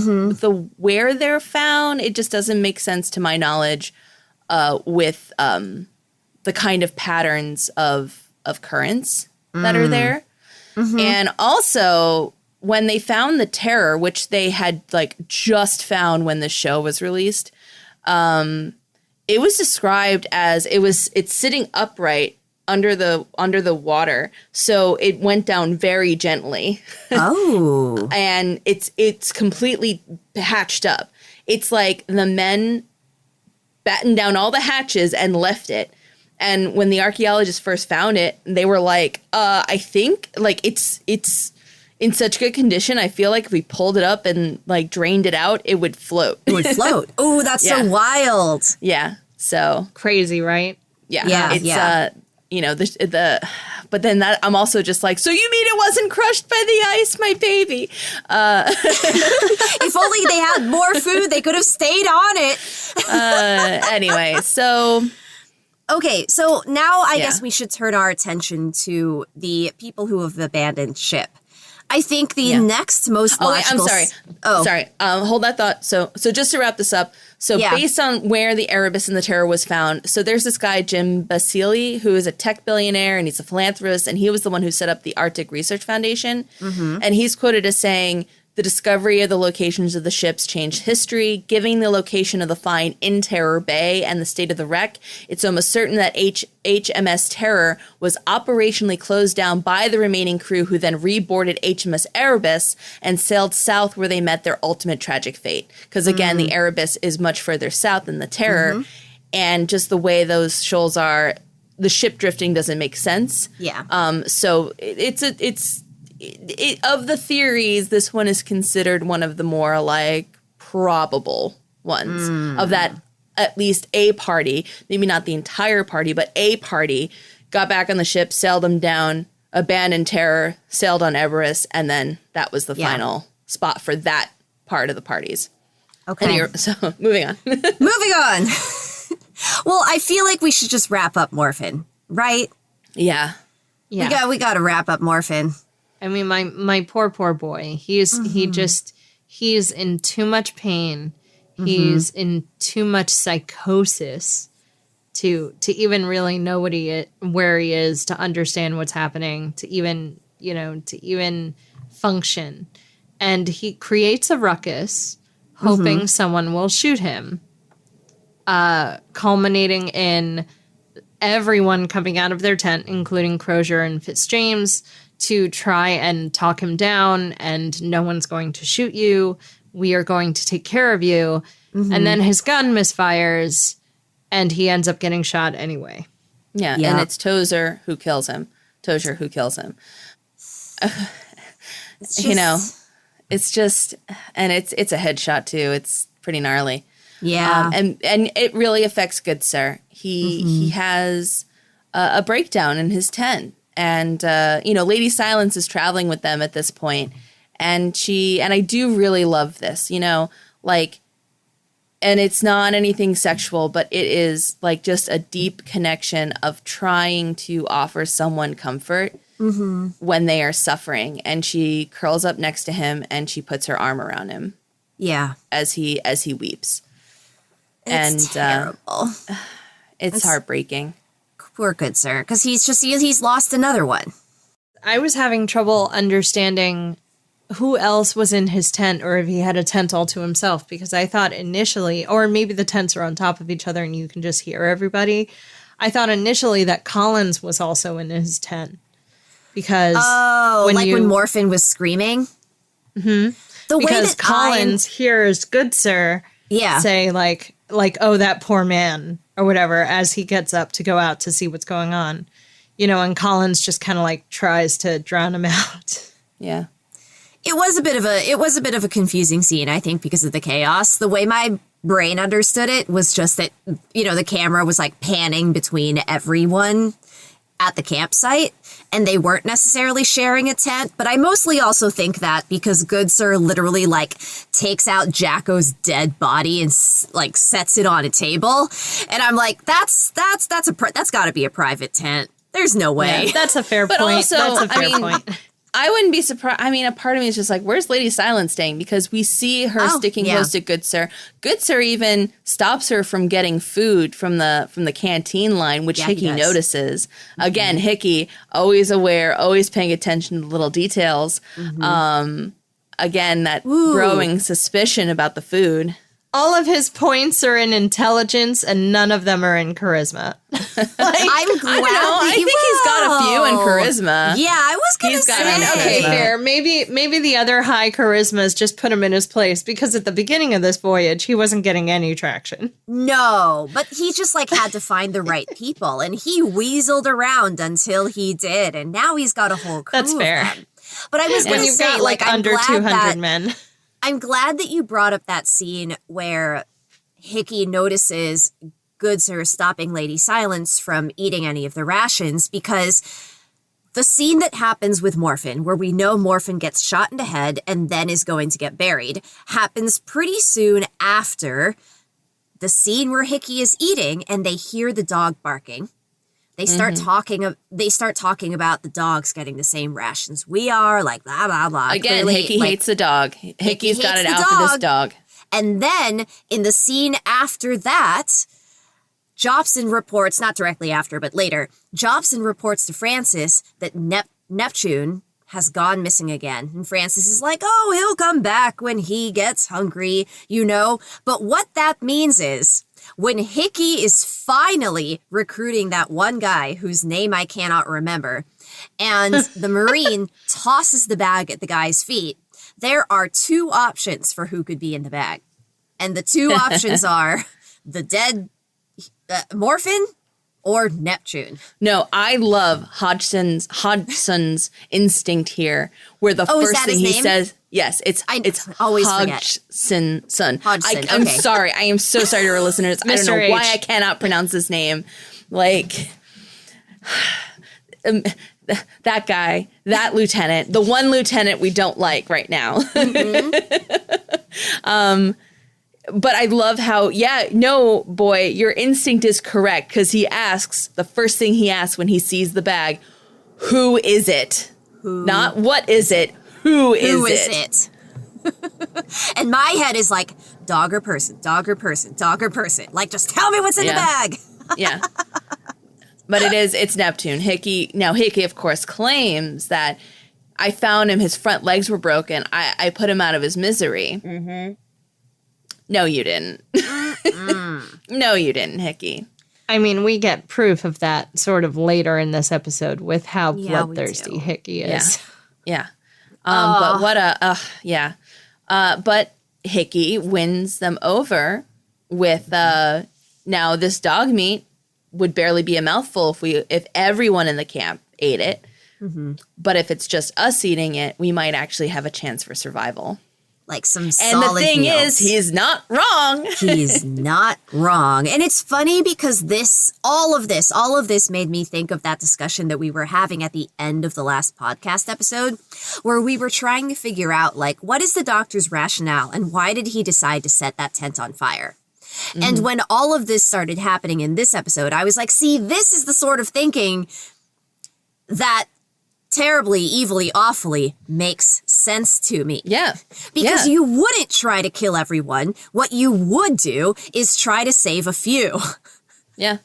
where they're found, it just doesn't make sense to my knowledge with the kind of patterns of currents that are there, and also when they found the Terror, which they had just found when the show was released. It was described as it's sitting upright under the water, so it went down very gently. Oh. And it's completely hatched up. It's like the men battened down all the hatches and left it. And when the archaeologists first found it, they were like, I think like it's in such good condition. I feel like if we pulled it up and like drained it out, it would float. It would float. Oh, that's so wild. Yeah. So Crazy, right? yeah. It's you know, but then that I'm also just like, so you mean it wasn't crushed by the ice, my baby? If only they had more food, they could have stayed on it. Anyway, so Okay, so now I guess we should turn our attention to the people who have abandoned ship. I think the next most logical... I'm sorry. Sorry. Hold that thought. So just to wrap this up, based on where the Erebus and the Terror was found, so there's this guy, Jim Basile, who is a tech billionaire, and he's a philanthropist, and he was the one who set up the Arctic Research Foundation. Mm-hmm. And he's quoted as saying, the discovery of the locations of the ships changed history, giving the location of the find in Terror Bay and the state of the wreck. It's almost certain that HMS Terror was operationally closed down by the remaining crew, who then reboarded HMS Erebus and sailed south, where they met their ultimate tragic fate. Because again, the Erebus is much further south than the Terror, and just the way those shoals are, the ship drifting doesn't make sense. Yeah. So of the theories, this one is considered one of the more like probable ones of that. At least a party, maybe not the entire party, but a party got back on the ship, sailed them down, abandoned Terror, sailed on Erebus, and then that was the final spot for that part of the parties. Okay. So moving on. Moving on. Well, I feel like we should just wrap up Morphin, right? Yeah. We got to wrap up Morphin. I mean, my poor boy. He's in too much pain. He's in too much psychosis to even really know where he is, to understand what's happening, to even function. And he creates a ruckus, hoping someone will shoot him, culminating in everyone coming out of their tent, including Crozier and Fitzjames, to try and talk him down, and no one's going to shoot you. We are going to take care of you. And then his gun misfires, and he ends up getting shot anyway. Yeah, and it's Tozer who kills him. It's just, it's just, and it's a headshot too. It's pretty gnarly. Yeah. And it really affects Good Sir. He has a breakdown in his tent. And, Lady Silence is traveling with them at this point. And I do really love this, and it's not anything sexual, but it is like just a deep connection of trying to offer someone comfort when they are suffering. And she curls up next to him and she puts her arm around him. Yeah. As he weeps. It's terrible. It's heartbreaking. Poor Good Sir, because he's lost another one. I was having trouble understanding who else was in his tent, or if he had a tent all to himself, because I thought initially, or maybe the tents are on top of each other and you can just hear everybody. I thought initially that Collins was also in his tent, because when Morphin was screaming. Because Collins hears Good Sir say like, oh, that poor man, or whatever, as he gets up to go out to see what's going on, and Collins just kind of like tries to drown him out. Yeah. It was a bit of a confusing scene, I think, because of the chaos. The way my brain understood it was just that, the camera was like panning between everyone at the campsite, and they weren't necessarily sharing a tent. But I mostly also think that because Good Sir literally like takes out Jacko's dead body and like sets it on a table, and I'm like, that's got to be a private tent. There's no way. Yeah, that's a fair but point. Also, that's a fair point. I wouldn't be surprised. I mean, a part of me is just like, where's Lady Silence staying? Because we see her sticking close to Good Sir. Good Sir even stops her from getting food from the canteen line, which Hickey notices. Again, Hickey, always aware, always paying attention to little details. Again, that growing suspicion about the food. All of his points are in intelligence, and none of them are in charisma. I'm glad I think he's got a few in charisma. Yeah, I was going to He's got say. it. Okay, fair. Maybe the other high charismas just put him in his place, because at the beginning of this voyage, he wasn't getting any traction. No, but he just like had to find the right people, and he weaseled around until he did, and now he's got a whole crew. That's fair. Of them. But I was going When to you've say, got like I'm under glad 200 that, men. I'm glad that you brought up that scene where Hickey notices Goodsir stopping Lady Silence from eating any of the rations, because the scene that happens with Morphin, where we know Morphin gets shot in the head and then is going to get buried, happens pretty soon after the scene where Hickey is eating and they hear the dog barking. They start talking about the dogs getting the same rations we are, like blah, blah, blah. Again, Clearly, Hickey hates the dog. Hickey's got it hates out the for this dog. And then in the scene after that, Jobson reports, not directly after, but later, Jobson reports to Francis that Neptune has gone missing again. And Francis is like, oh, he'll come back when he gets hungry, you know. But what that means is, when Hickey is finally recruiting that one guy whose name I cannot remember, and the Marine tosses the bag at the guy's feet, there are two options for who could be in the bag. And the two options are the dead Morphin or Neptune. No, I love Hodgson's instinct here, where the first thing he says, yes, it's always Hodgson. Hodgson, I'm okay. sorry. I am so sorry to our listeners. I don't know Mr. why H. I cannot pronounce this name. Like, that guy, that lieutenant, the one lieutenant we don't like right now. But I love how, no, boy, your instinct is correct, because he asks, the first thing he asks when he sees the bag, who is it? Not what is it, who is it? And my head is like, dog or person, dog or person, dog or person. Like, just tell me what's in the bag. Yeah. But it's Neptune. Hickey, of course, claims that I found him, his front legs were broken. I put him out of his misery. Mm-hmm. No, you didn't. No, you didn't, Hickey. I mean, we get proof of that sort of later in this episode with how bloodthirsty Hickey is. Yeah. But what but Hickey wins them over with, now this dog meat would barely be a mouthful if everyone in the camp ate it. Mm-hmm. But if it's just us eating it, we might actually have a chance for survival. Like some solid And the thing meals. is, he's not wrong. He's not wrong. And it's funny because all of this made me think of that discussion that we were having at the end of the last podcast episode, where we were trying to figure out, like, what is the doctor's rationale and why did he decide to set that tent on fire? Mm-hmm. And when all of this started happening in this episode, I was like, see, this is the sort of thinking that terribly, evilly, awfully makes sense to me. Yeah. Because you wouldn't try to kill everyone. What you would do is try to save a few. Yeah.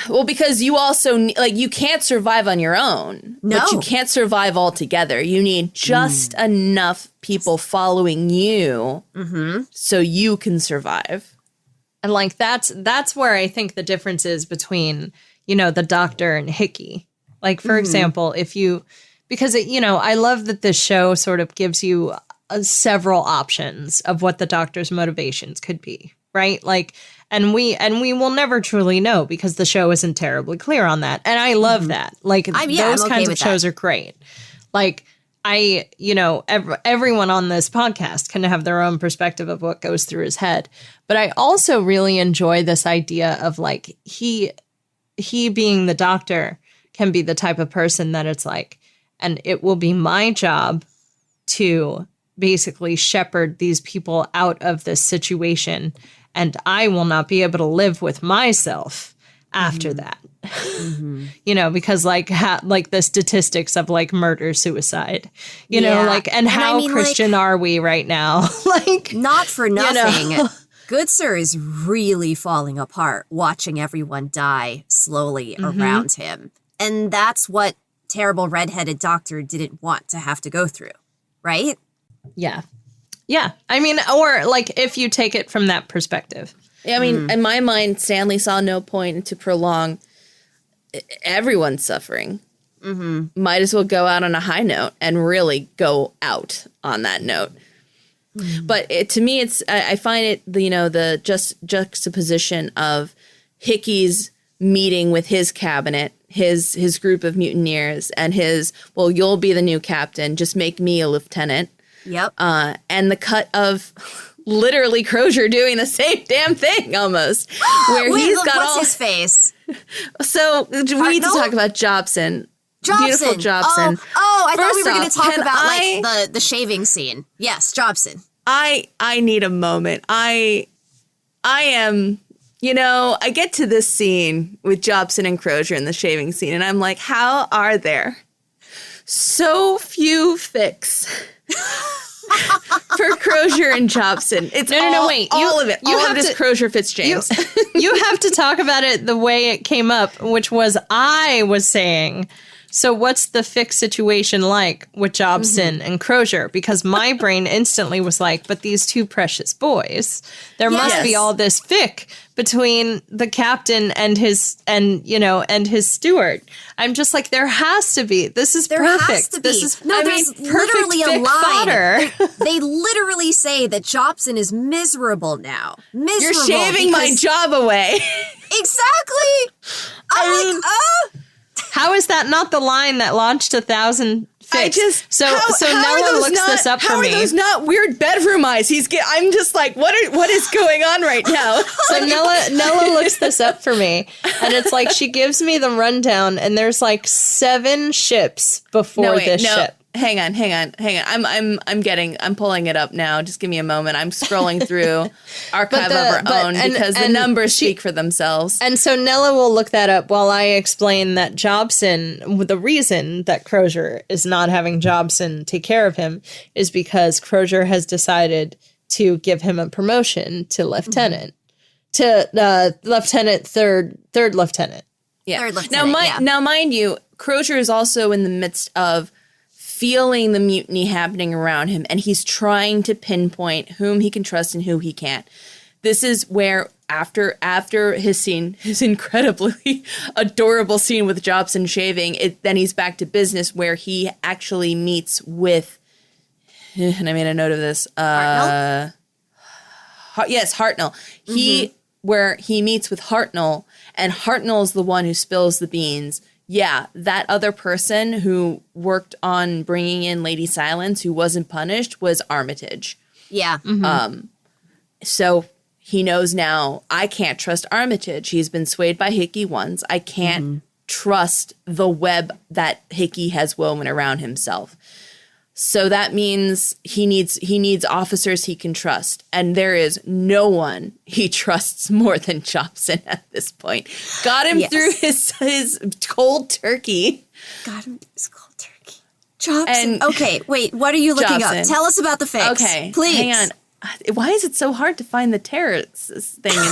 Well, because you also, you can't survive on your own. No. But you can't survive altogether. You need just enough people following you so you can survive. And like that's where I think the difference is between, the doctor and Hickey. Like, for example, I love that this show sort of gives you several options of what the doctor's motivations could be, right? Like, and we will never truly know because the show isn't terribly clear on that. And I love that. Like, those kinds of shows are great. Like, everyone on this podcast can have their own perspective of what goes through his head. But I also really enjoy this idea of, like, he being the doctor can be the type of person that it's like, and it will be my job to basically shepherd these people out of this situation, and I will not be able to live with myself after that. Because like the statistics of like murder, suicide, and how Christian are we right now? Like, not for nothing. Goodsir is really falling apart watching everyone die slowly around him. And that's what terrible redheaded doctor didn't want to have to go through, right? Yeah. Yeah. I mean, or like if you take it from that perspective. I mean, in my mind, Stanley saw no point to prolong everyone's suffering. Mm-hmm. Might as well go out on a high note and really go out on that note. Mm-hmm. But to me, I find it, the juxtaposition of Hickey's meeting with his cabinet, his group of mutineers, and well, you'll be the new captain, just make me a lieutenant. Yep. And the cut of literally Crozier doing the same damn thing almost. Where Wait, what's his face? So we need to talk about Jobson. Beautiful Jobson. Oh, I thought we were going to talk about the shaving scene. Yes, Jobson. I need a moment. I am, I get to this scene with Jobson and Crozier in the shaving scene, and I'm like, how are there so few fics for Crozier and Jobson? It's no, wait. All of it. All of it is Crozier Fitzjames. You have to talk about it the way it came up, which was I was saying, so what's the fic situation like with Jobson and Crozier? Because my brain instantly was like, but these two precious boys, there must be all this fic between the captain and his steward. I'm just like, there has to be. This is perfect. Has to be. This is there's literally a line. Fodder. They literally say that Jobson is miserable now. Miserable. You're shaving my job away. Exactly. I'm like, how is that not the line that launched 1,000 fics? So Nella looks this up for me. How are those not weird bedroom eyes? I'm just like, what is going on right now? So Nella looks this up for me, and it's like she gives me the rundown, and there's like 7 ships before this ship. Hang on. I'm pulling it up now. Just give me a moment. I'm scrolling through Archive of Our Own because the numbers speak for themselves. And so Nella will look that up while I explain that Jobson, the reason that Crozier is not having Jobson take care of him is because Crozier has decided to give him a promotion to lieutenant, to lieutenant, third lieutenant. Yeah. Third lieutenant, now, mind you, Crozier is also in the midst of feeling the mutiny happening around him, and he's trying to pinpoint whom he can trust and who he can't. This is where after his scene, his incredibly adorable scene with Jobson shaving, then he's back to business where he actually meets with, and I made a note of this. Hartnell? Yes, Hartnell. Where he meets with Hartnell, and Hartnell's the one who spills the beans. Yeah, that other person who worked on bringing in Lady Silence, who wasn't punished, was Armitage. Yeah. So he knows now, I can't trust Armitage. He's been swayed by Hickey once. I can't trust the web that Hickey has woven around himself. So that means he needs officers he can trust. And there is no one he trusts more than Jobson at this point. Got him through his cold turkey. Got him through his cold turkey. Jobson. Okay, wait, what are you looking up? Tell us about the fics. Okay, please. Hang on. Why is it so hard to find the terrorist thing in do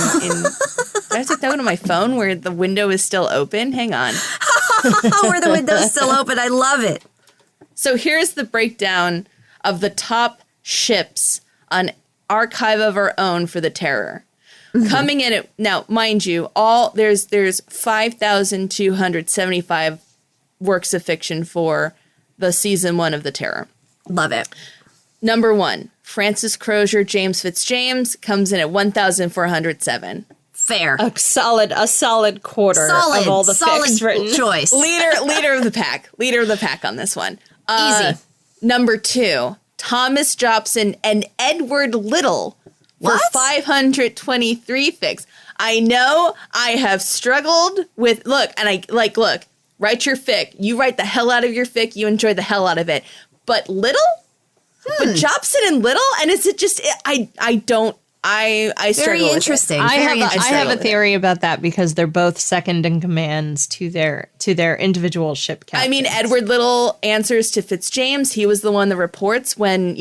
I have to go to my phone where the window is still open? Hang on. Where the window is still open. I love it. So here's the breakdown of the top ships on Archive of Our Own for the Terror. Coming in at, now, mind you, there's 5,275 works of fiction for the season 1 of the Terror. Love it. Number 1, Francis Crozier, James Fitzjames comes in at 1,407. Fair. A solid quarter of all the fics written. Choice. Leader of the pack. Leader of the pack on this one. Easy. Number 2, Thomas Jobson and Edward Little for 523 fics. I know I have struggled with, look, write your fic. You write the hell out of your fic. You enjoy the hell out of it. But Little? But Jobson and Little? And is it just, I struggle Very interesting. I have a theory about that because they're both second in commands to their individual ship captains. I mean, Edward Little answers to Fitzjames. He was the one that reports when,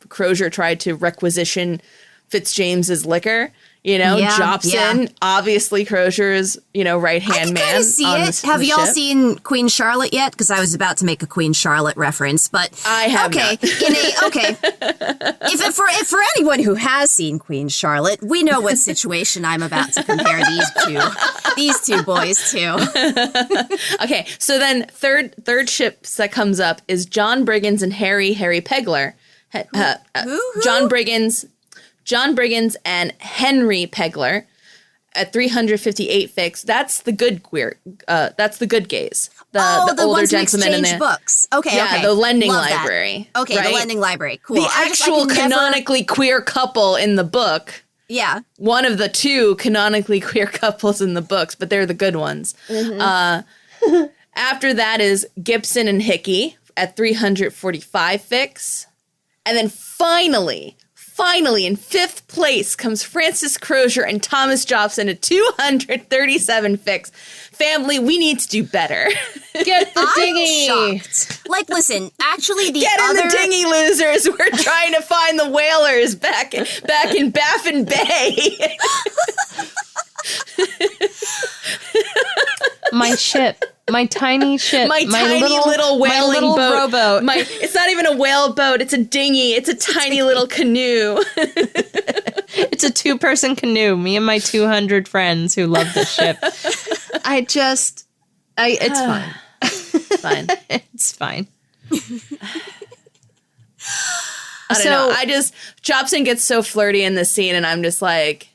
Crozier tried to requisition Fitzjames's liquor. Yeah, Jobson, obviously Crozier's, right-hand man. I can see on it. Have y'all seen Queen Charlotte yet? Because I was about to make a Queen Charlotte reference, but I have okay. If for anyone who has seen Queen Charlotte, we know what situation I'm about to compare these two boys to. Okay, so then third ships that comes up is John Briggins and Harry Pegler. Who? John Briggins and Henry Pegler at 358 fix. That's the good queer. That's the good gays. The older ones gentlemen in the books. Okay, okay. the lending Love library. That. Okay, right? the lending library. Cool. The actual canonically queer couple in the book. Yeah. One of the two canonically queer couples in the books, but they're the good ones. Mm-hmm. After that is Gibson and Hickey at 345 fix. And then finally, in fifth place comes Francis Crozier and Thomas Jobson at 237 fix. Family, we need to do better. Get the dinghy. I'm shocked. Like, listen, actually Get in the dinghy, losers. We're trying to find the whalers back in Baffin Bay. My ship. My tiny ship. My tiny little whaling boat. Rowboat. It's not even a whale boat. It's a dinghy. It's a tiny little canoe. It's a 2-person canoe. Me and my 200 friends who love this ship. It's fine. It's fine. It's fine. I don't know. Jobson gets so flirty in this scene, and I'm just like,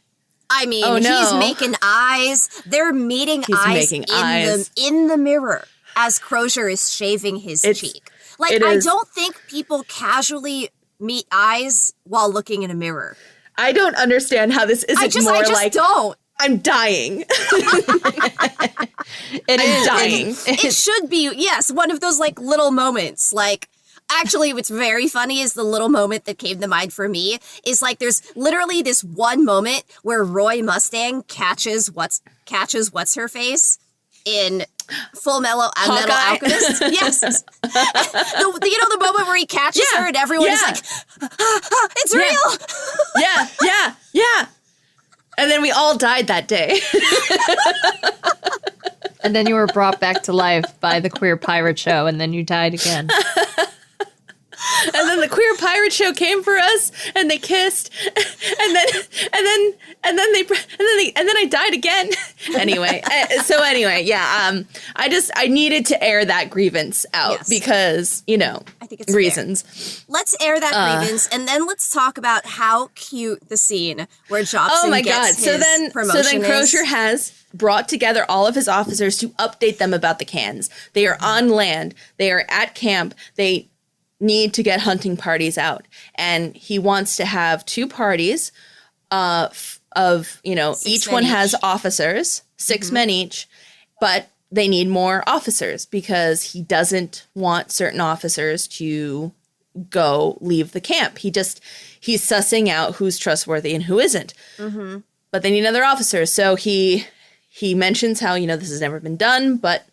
I mean, oh, no. He's making eyes. They're meeting eyes in the mirror as Crozier is shaving his cheek. Like, I don't think people casually meet eyes while looking in a mirror. I don't understand how this isn't I just don't. I'm dying. Dying. It should be, yes, one of those, like, little moments. Like, actually, what's very funny is the little moment that came to mind for me is, like, there's literally this one moment where Roy Mustang catches what's-her-face in Full Metal Alchemist. Yes. The moment where he catches her and everyone is like, it's real. Yeah. And then we all died that day. And then you were brought back to life by the Queer Pirate Show, and then you died again. And then the Queer Pirate Show came for us, and they kissed, and then I died again. Anyway, I needed to air that grievance out because I think it's reasons. Fair. Let's air that grievance, and then let's talk about how cute the scene where Jobson gets his promotion So then Crozier has brought together all of his officers to update them about the cans. They are on land. They are at camp. They need to get hunting parties out, and he wants to have 2 parties of each one has officers, 6 men each, but they need more officers because he doesn't want certain officers to leave the camp. He's sussing out who's trustworthy and who isn't. Mm-hmm. But they need other officers, so he mentions how this has never been done, but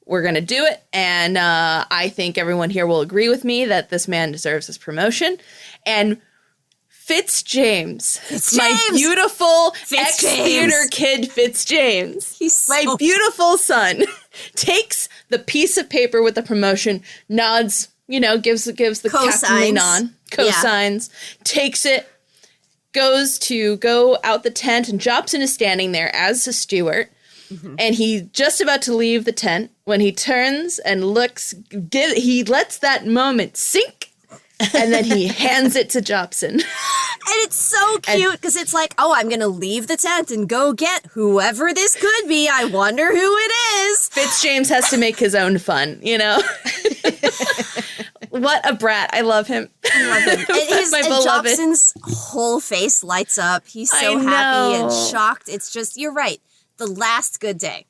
we're going to do it, and I think everyone here will agree with me that this man deserves his promotion. And Fitzjames, my beautiful ex-theater kid Fitzjames, my beautiful son, takes the piece of paper with the promotion, nods, gives the captainly nod, cosigns, takes it, goes to go out the tent, and Jobson is standing there as a steward. Mm-hmm. And he's just about to leave the tent when he turns and looks. He lets that moment sink, and then he hands it to Jobson. And it's so cute because it's like, oh, I'm going to leave the tent and go get whoever this could be. I wonder who it is. Fitzjames has to make his own fun, What a brat. I love him. I love him. And Jobson's whole face lights up. He's so happy and shocked. It's just, you're right. The last good day.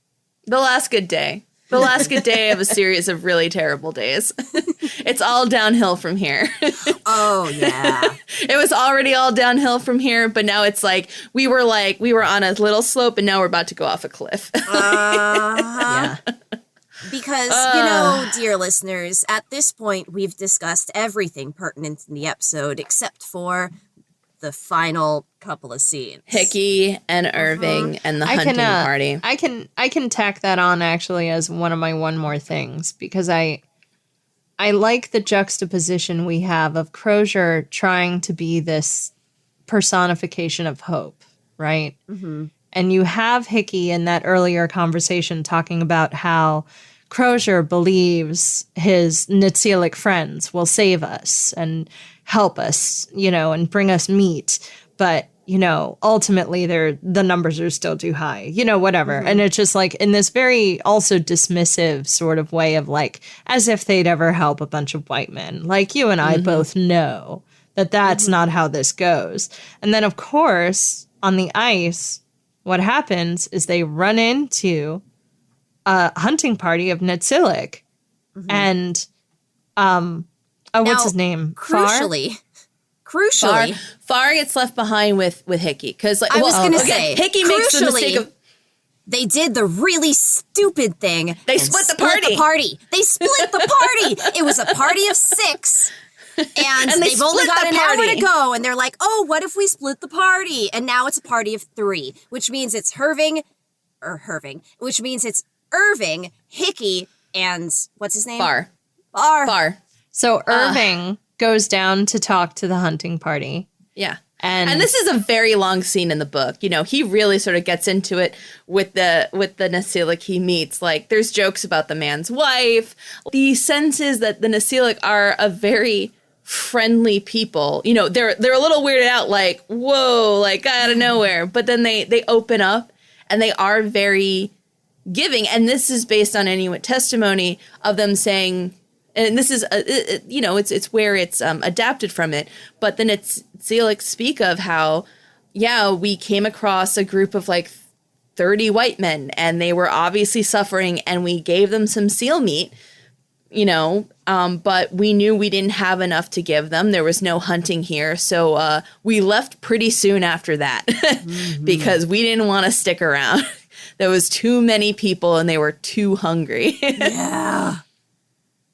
The last good day. The last good day of a series of really terrible days. It's all downhill from here. Oh, yeah. It was already all downhill from here, but now it's like we were on a little slope, and now we're about to go off a cliff. Yeah. Because, dear listeners, at this point, we've discussed everything pertinent in the episode except for the final couple of scenes. Hickey and Irving and the hunting party. I can tack that on actually as one of my one more things, because I like the juxtaposition we have of Crozier trying to be this personification of hope, right? Mm-hmm. And you have Hickey in that earlier conversation talking about how Crozier believes his Netsilik friends will save us and help us, and bring us meat. But, ultimately the numbers are still too high, whatever. Mm-hmm. And it's just like in this very also dismissive sort of way of like, as if they'd ever help a bunch of white men. Like you and I both know that that's not how this goes. And then, of course, on the ice, what happens is they run into a hunting party of Netsilik and what's his name? Crucially, Far gets left behind with Hickey because I was going to say Hickey makes the mistake of they did the really stupid thing. They split the party. They split the party. It was a party of 6. And they've only got an hour to go, and they're like, oh, what if we split the party? And now it's a party of 3, which means it's which means it's Irving, Hickey, and what's his name? Far. So Irving goes down to talk to the hunting party. Yeah. And this is a very long scene in the book. He really sort of gets into it with the Netsilik he meets. Like, there's jokes about the man's wife. The sense is that the Netsilik are a very friendly people. They're a little weirded out, like, whoa, like out of nowhere. But then they open up and they are very giving. And this is based on Inuit testimony of them saying, and this is, it's where it's adapted from it. But then it's Netsilik speak of how, we came across a group of like 30 white men and they were obviously suffering and we gave them some seal meat, but we knew we didn't have enough to give them. There was no hunting here. So we left pretty soon after that because we didn't want to stick around. There was too many people and they were too hungry.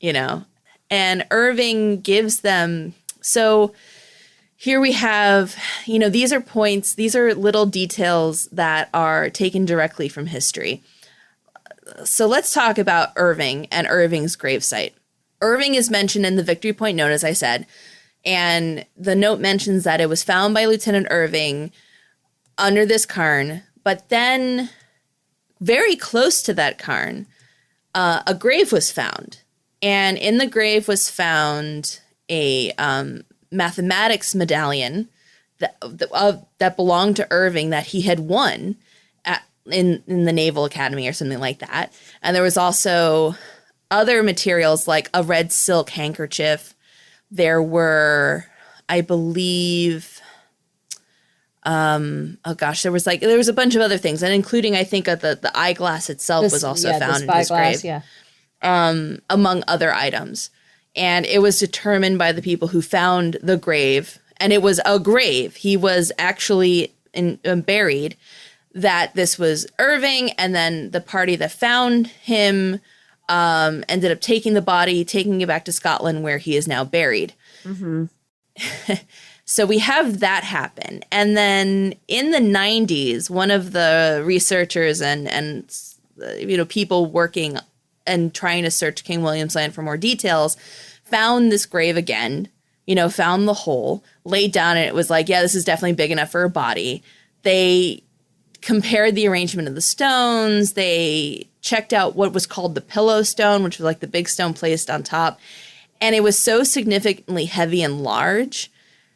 Yeah. And Irving gives them. So here we have, these are points, these are little details that are taken directly from history. So let's talk about Irving and Irving's gravesite. Irving is mentioned in the Victory Point note, as I said, and the note mentions that it was found by Lieutenant Irving under this cairn, but then very close to that cairn, a grave was found. And in the grave was found a mathematics medallion that belonged to Irving that he had won in the Naval Academy or something like that. And there was also other materials like a red silk handkerchief. There were, I believe, there was a bunch of other things, and including, I think, the eyeglass itself was also found in his grave. Yeah. Among other items. And it was determined by the people who found the grave, and it was a grave. He was actually buried, that this was Irving, and then the party that found him ended up taking the body, taking it back to Scotland, where he is now buried. Mm-hmm. So we have that happen. And then in the 90s, one of the researchers and people working and trying to search King William's Land for more details, found this grave again, found the hole, laid down, and it was like, yeah, this is definitely big enough for a body. They compared the arrangement of the stones. They checked out what was called the pillow stone, which was like the big stone placed on top. And it was so significantly heavy and large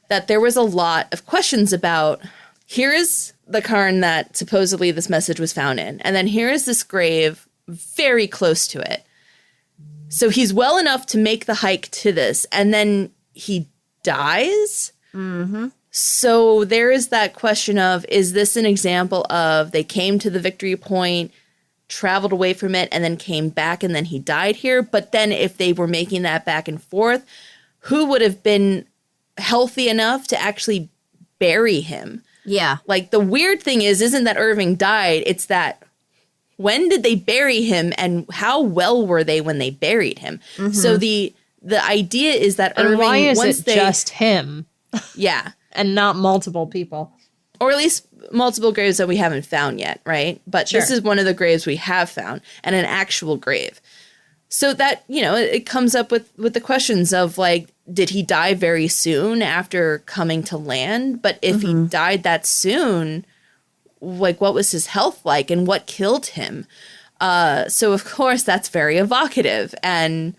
that there was a lot of questions about, here is the cairn that supposedly this message was found in, and then here is this grave very close to it. So he's well enough to make the hike to this, and then he dies? Mm-hmm. So there is that question of, is this an example of they came to the Victory Point, traveled away from it, and then came back, and then he died here? But then if they were making that back and forth, who would have been healthy enough to actually bury him? Yeah. Like, the weird thing isn't that Irving died, it's that when did they bury him, and how well were they when they buried him? Mm-hmm. So the idea is that and Irving, why is it just him? Yeah. and not multiple people. Or at least multiple graves that we haven't found yet, right? But this is one of the graves we have found, and an actual grave. So that, it comes up with the questions of, like, did he die very soon after coming to land? But if he died that soon, like, what was his health like and what killed him? So, of course, that's very evocative. And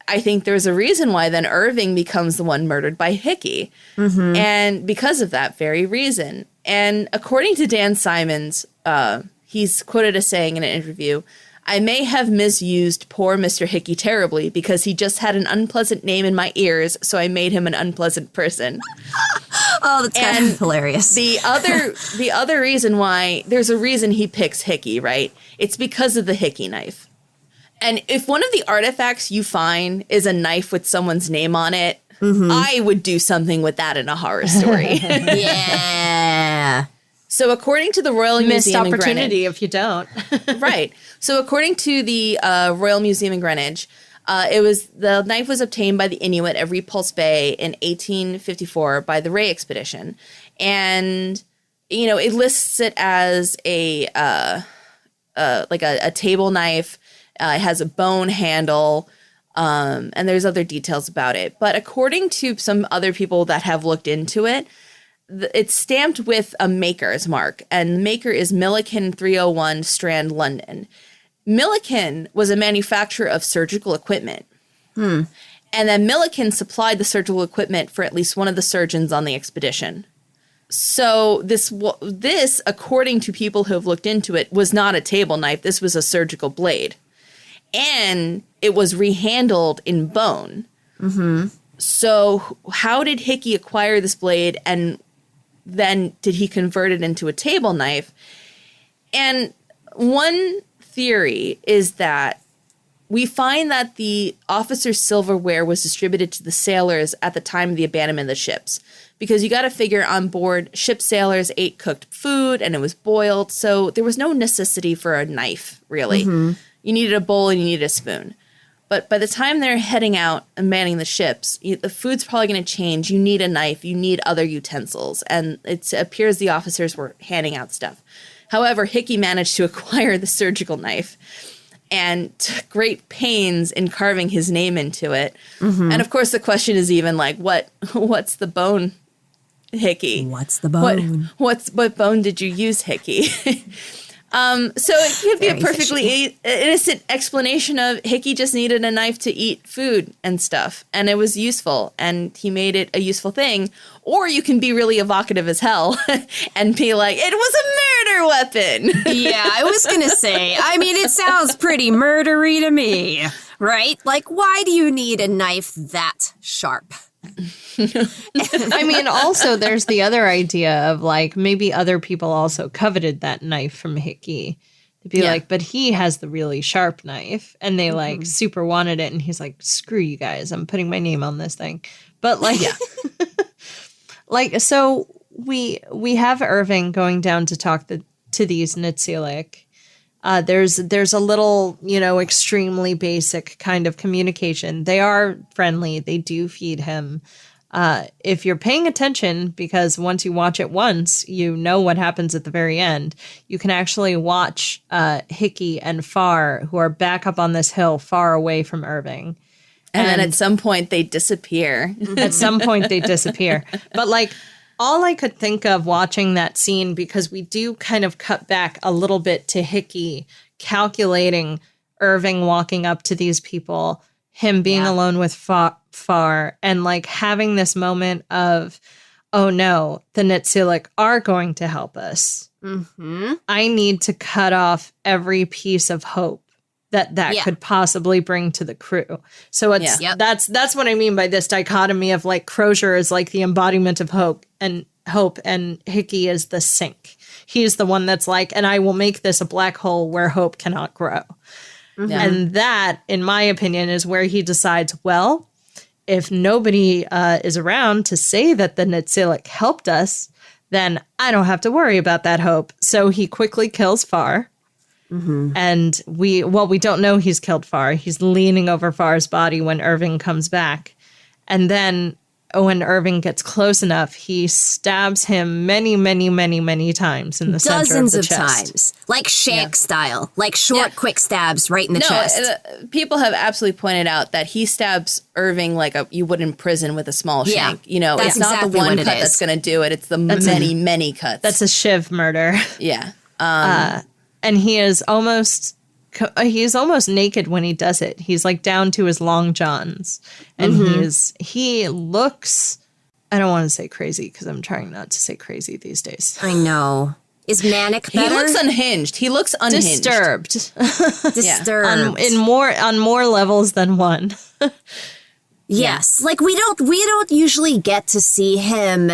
I think there's a reason why then Irving becomes the one murdered by Hickey. And because of that very reason. And according to Dan Simons, he's quoted as saying in an interview, "I may have misused poor Mr. Hickey terribly because he just had an unpleasant name in my ears, so I made him an unpleasant person." Oh, that's kind of hilarious. The other reason why, there's a reason he picks Hickey, right? It's because of the Hickey knife. And if one of the artifacts you find is a knife with someone's name on it, I would do something with that in a horror story. Yeah. So according to the Royal Museum in Greenwich... Missed opportunity if you don't. Right. So according to the Royal Museum in Greenwich, the knife was obtained by the Inuit at Repulse Bay in 1854 by the Ray expedition. And, it lists it as a table knife. It has a bone handle, and there's other details about it. But according to some other people that have looked into it, it's stamped with a maker's mark, and the maker is Milliken 301 Strand, London. Milliken was a manufacturer of surgical equipment. And then Milliken supplied the surgical equipment for at least one of the surgeons on the expedition. So this, according to people who have looked into it, was not a table knife. This was a surgical blade. And it was rehandled in bone. So how did Hickey acquire this blade, and then did he convert it into a table knife? And one theory is that we find that the officer's silverware was distributed to the sailors at the time of the abandonment of the ships. Because you got to figure, on board, ship sailors ate cooked food and it was boiled. So there was no necessity for a knife, really. You needed a bowl and you needed a spoon. But by the time they're heading out and manning the ships, the food's probably going to change. You need a knife. You need other utensils. And it appears the officers were handing out stuff. However, Hickey managed to acquire the surgical knife and took great pains in carving his name into it. And, of course, the question is even like, what's the bone, Hickey? What's the bone? What bone did you use, Hickey? So it could be a perfectly innocent explanation of Hickey just needed a knife to eat food and stuff, and it was useful, and he made it a useful thing. Or you can be really evocative as hell and be like, it was a murder weapon. Yeah, I was going to say, I mean, it sounds pretty murdery to me, right? Like, why do you need a knife that sharp? I mean, also, there's the other idea of, like, maybe other people also coveted that knife from Hickey. To be like, but he has the really sharp knife, and they, like, super wanted it, and he's like, screw you guys, I'm putting my name on this thing. But, like, like, so we have Irving going down to talk to these Nitsilek. There's a little, extremely basic kind of communication. They are friendly. They do feed him. If you're paying attention, because once you watch it once, you know what happens at the very end. You can actually watch Hickey and Farr, who are back up on this hill far away from Irving. And then at some point they disappear. At some point they disappear. But, like, all I could think of watching that scene, because we do kind of cut back a little bit to Hickey calculating Irving walking up to these people, him being alone with Farr, and, like, having this moment of, oh no, the Nitsilek are going to help us. I need to cut off every piece of hope that could possibly bring to the crew. So it's that's what I mean by this dichotomy of, like, Crozier is like the embodiment of hope, and Hickey is the sink. He's the one that's like, and I will make this a black hole where hope cannot grow. And that, in my opinion, is where he decides, well, if nobody is around to say that the Nitsilek helped us, then I don't have to worry about that hope. So he quickly kills Farr. And we don't know he's killed Farr. He's leaning over Farr's body when Irving comes back. And then when Irving gets close enough, he stabs him many, many, many, many times in the center of the Dozens of chest. times. Like Shank style. Like short, quick stabs right in the chest. People have absolutely pointed out that he stabs Irving like you would in prison with a small shank. You know, that's it's not exactly the one what it cut is. that's going to do it. It's the many cuts. That's a shiv murder. Yeah. And he is almost naked when he does it. He's like down to his long johns. And he looks, I don't want to say crazy because I'm trying not to say crazy these days. I know. Is manic better? He looks unhinged. He looks unhinged. Disturbed. Disturbed. On more levels than one. Yes. Like we don't usually get to see him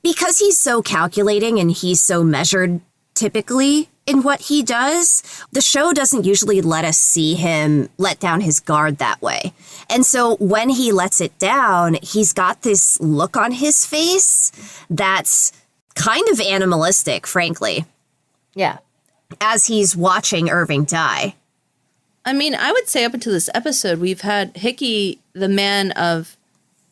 because he's so calculating and he's so measured typically in what he does. The show doesn't usually let us see him let down his guard that way. And so when he lets it down, he's got this look on his face that's kind of animalistic, frankly, Yeah. as he's watching Irving die. I mean, I would say up until this episode, we've had Hickey, the man of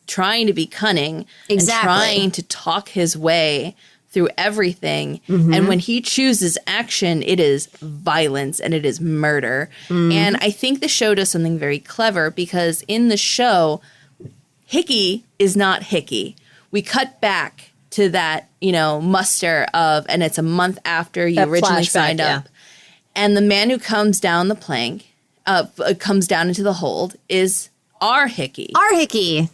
trying to be cunning Exactly. and trying to talk his way through everything. And when he chooses action, it is violence and it is murder. And I think the show does something very clever because in the show, Hickey is not Hickey. We cut back to that, muster of, and it's a month after you That originally flashback, signed yeah. up. And the man who comes down the plank, comes down into the hold is our Hickey. Our Hickey.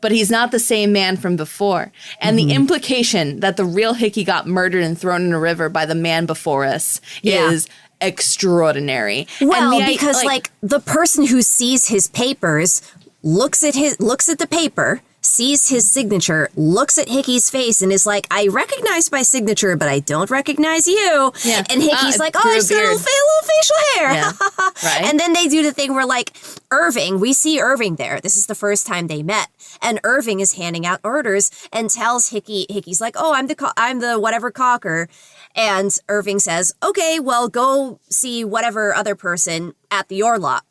But he's not the same man from before. And the implication that the real Hickey got murdered and thrown in a river by the man before us is extraordinary. Well, And because the person who sees his papers looks at the paper, sees his signature, looks at Hickey's face, and is like, I recognize my signature, but I don't recognize you. Yeah. And Hickey's like, oh, grew I a just got a beard. little facial hair. Yeah. Right. And then they do the thing where, like, Irving, we see Irving there. This is the first time they met. And Irving is handing out orders and tells Hickey's like, oh, I'm the whatever cocker. And Irving says, okay, well, go see whatever other person at the Orlop.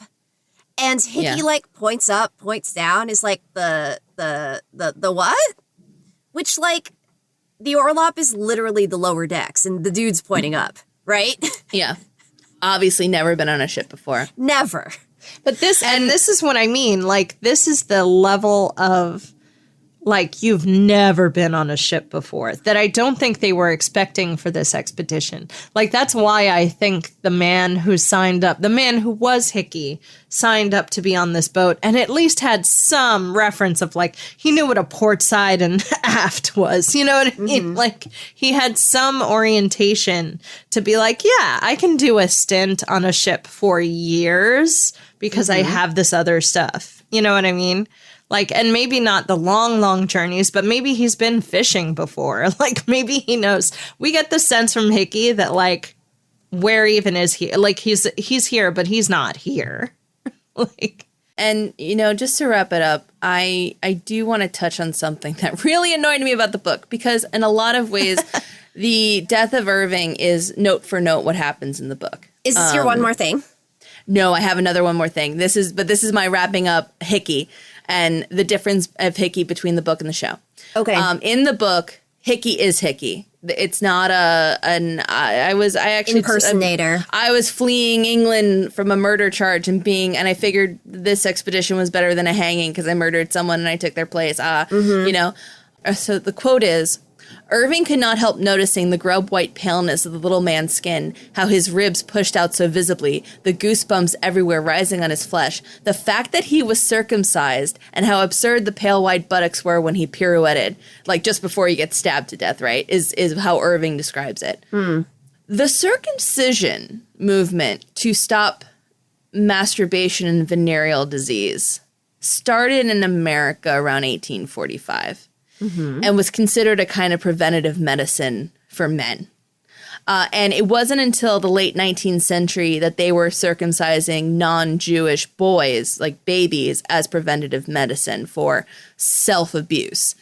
And Hickey points up, points down, is like the what? Which the Orlop is literally the lower decks, and the dude's pointing up, right? Yeah. Obviously never been on a ship before. Never. But this is what I mean. Like, this is the level of, like, you've never been on a ship before that I don't think they were expecting for this expedition. Like, that's why I think the man who was Hickey, signed up to be on this boat and at least had some reference of, like, he knew what a port side and aft was. You know what I mean? Like, he had some orientation to be like, yeah, I can do a stint on a ship for years because I have this other stuff. You know what I mean? Like, and maybe not the long journeys, but maybe he's been fishing before. Like, maybe he knows. We get the sense from Hickey that, like, where even is he? Like, he's here, but he's not here. Like, and, just to wrap it up, I do want to touch on something that really annoyed me about the book, because in a lot of ways, the death of Irving is note for note what happens in the book. Is this your one more thing? No, I have another one more thing. This is my wrapping up Hickey and the difference of Hickey between the book and the show. Okay. In the book, Hickey is Hickey. It's not impersonator. I was fleeing England from a murder charge and I figured this expedition was better than a hanging because I murdered someone and I took their place. So the quote is, Irving could not help noticing the grub-white paleness of the little man's skin, how his ribs pushed out so visibly, the goosebumps everywhere rising on his flesh, the fact that he was circumcised, and how absurd the pale white buttocks were when he pirouetted, like just before he gets stabbed to death, right, is how Irving describes it. The circumcision movement to stop masturbation and venereal disease started in America around 1845. And was considered a kind of preventative medicine for men. And it wasn't until the late 19th century that they were circumcising non-Jewish boys, like babies, as preventative medicine for self-abuse.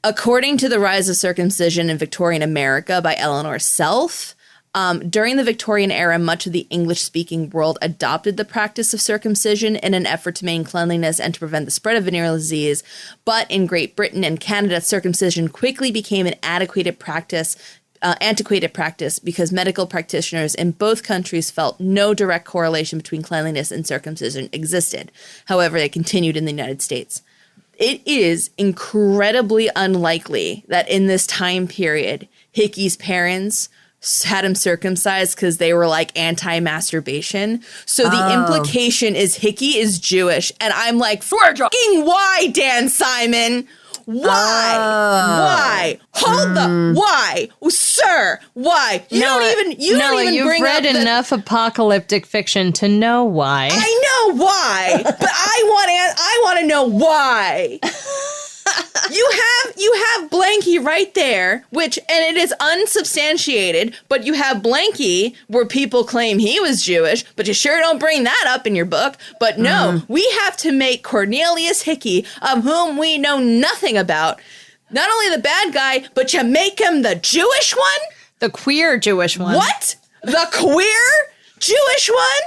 According to The Rise of Circumcision in Victorian America by Eleanor Self, During the Victorian era, much of the English-speaking world adopted the practice of circumcision in an effort to maintain cleanliness and to prevent the spread of venereal disease. But in Great Britain and Canada, circumcision quickly became an antiquated practice because medical practitioners in both countries felt no direct correlation between cleanliness and circumcision existed. However, they continued in the United States. It is incredibly unlikely that in this time period, Hickey's parents had him circumcised because they were like anti-masturbation. So the implication is Hickey is Jewish. And I'm like, fucking why, Dan Simon? Why? Hold the why, sir? Why? You don't even you've bring read up enough apocalyptic fiction to know why. I know why, but I want to know why. You have Blanky right there, and it is unsubstantiated, but you have Blanky where people claim he was Jewish, but you sure don't bring that up in your book. But no, we have to make Cornelius Hickey, of whom we know nothing about, not only the bad guy, but you make him the Jewish one? The queer Jewish one. What? The queer Jewish one?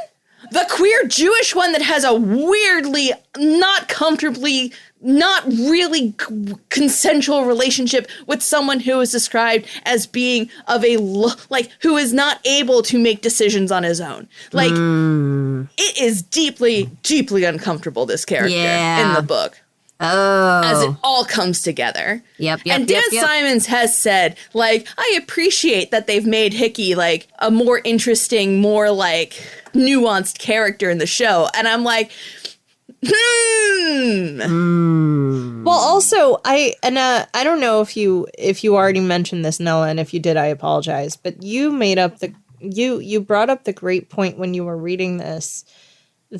The queer Jewish one that has a weirdly, not really consensual relationship with someone who is described as being of who is not able to make decisions on his own. It is deeply, deeply uncomfortable, this character in the book. As it all comes together. And Dan Simons has said, I appreciate that they've made Hickey, a more interesting, more, nuanced character in the show. And I'm like, Well, also, I don't know if you already mentioned this, Nella, and if you did, I apologize. But you brought up the great point when you were reading this,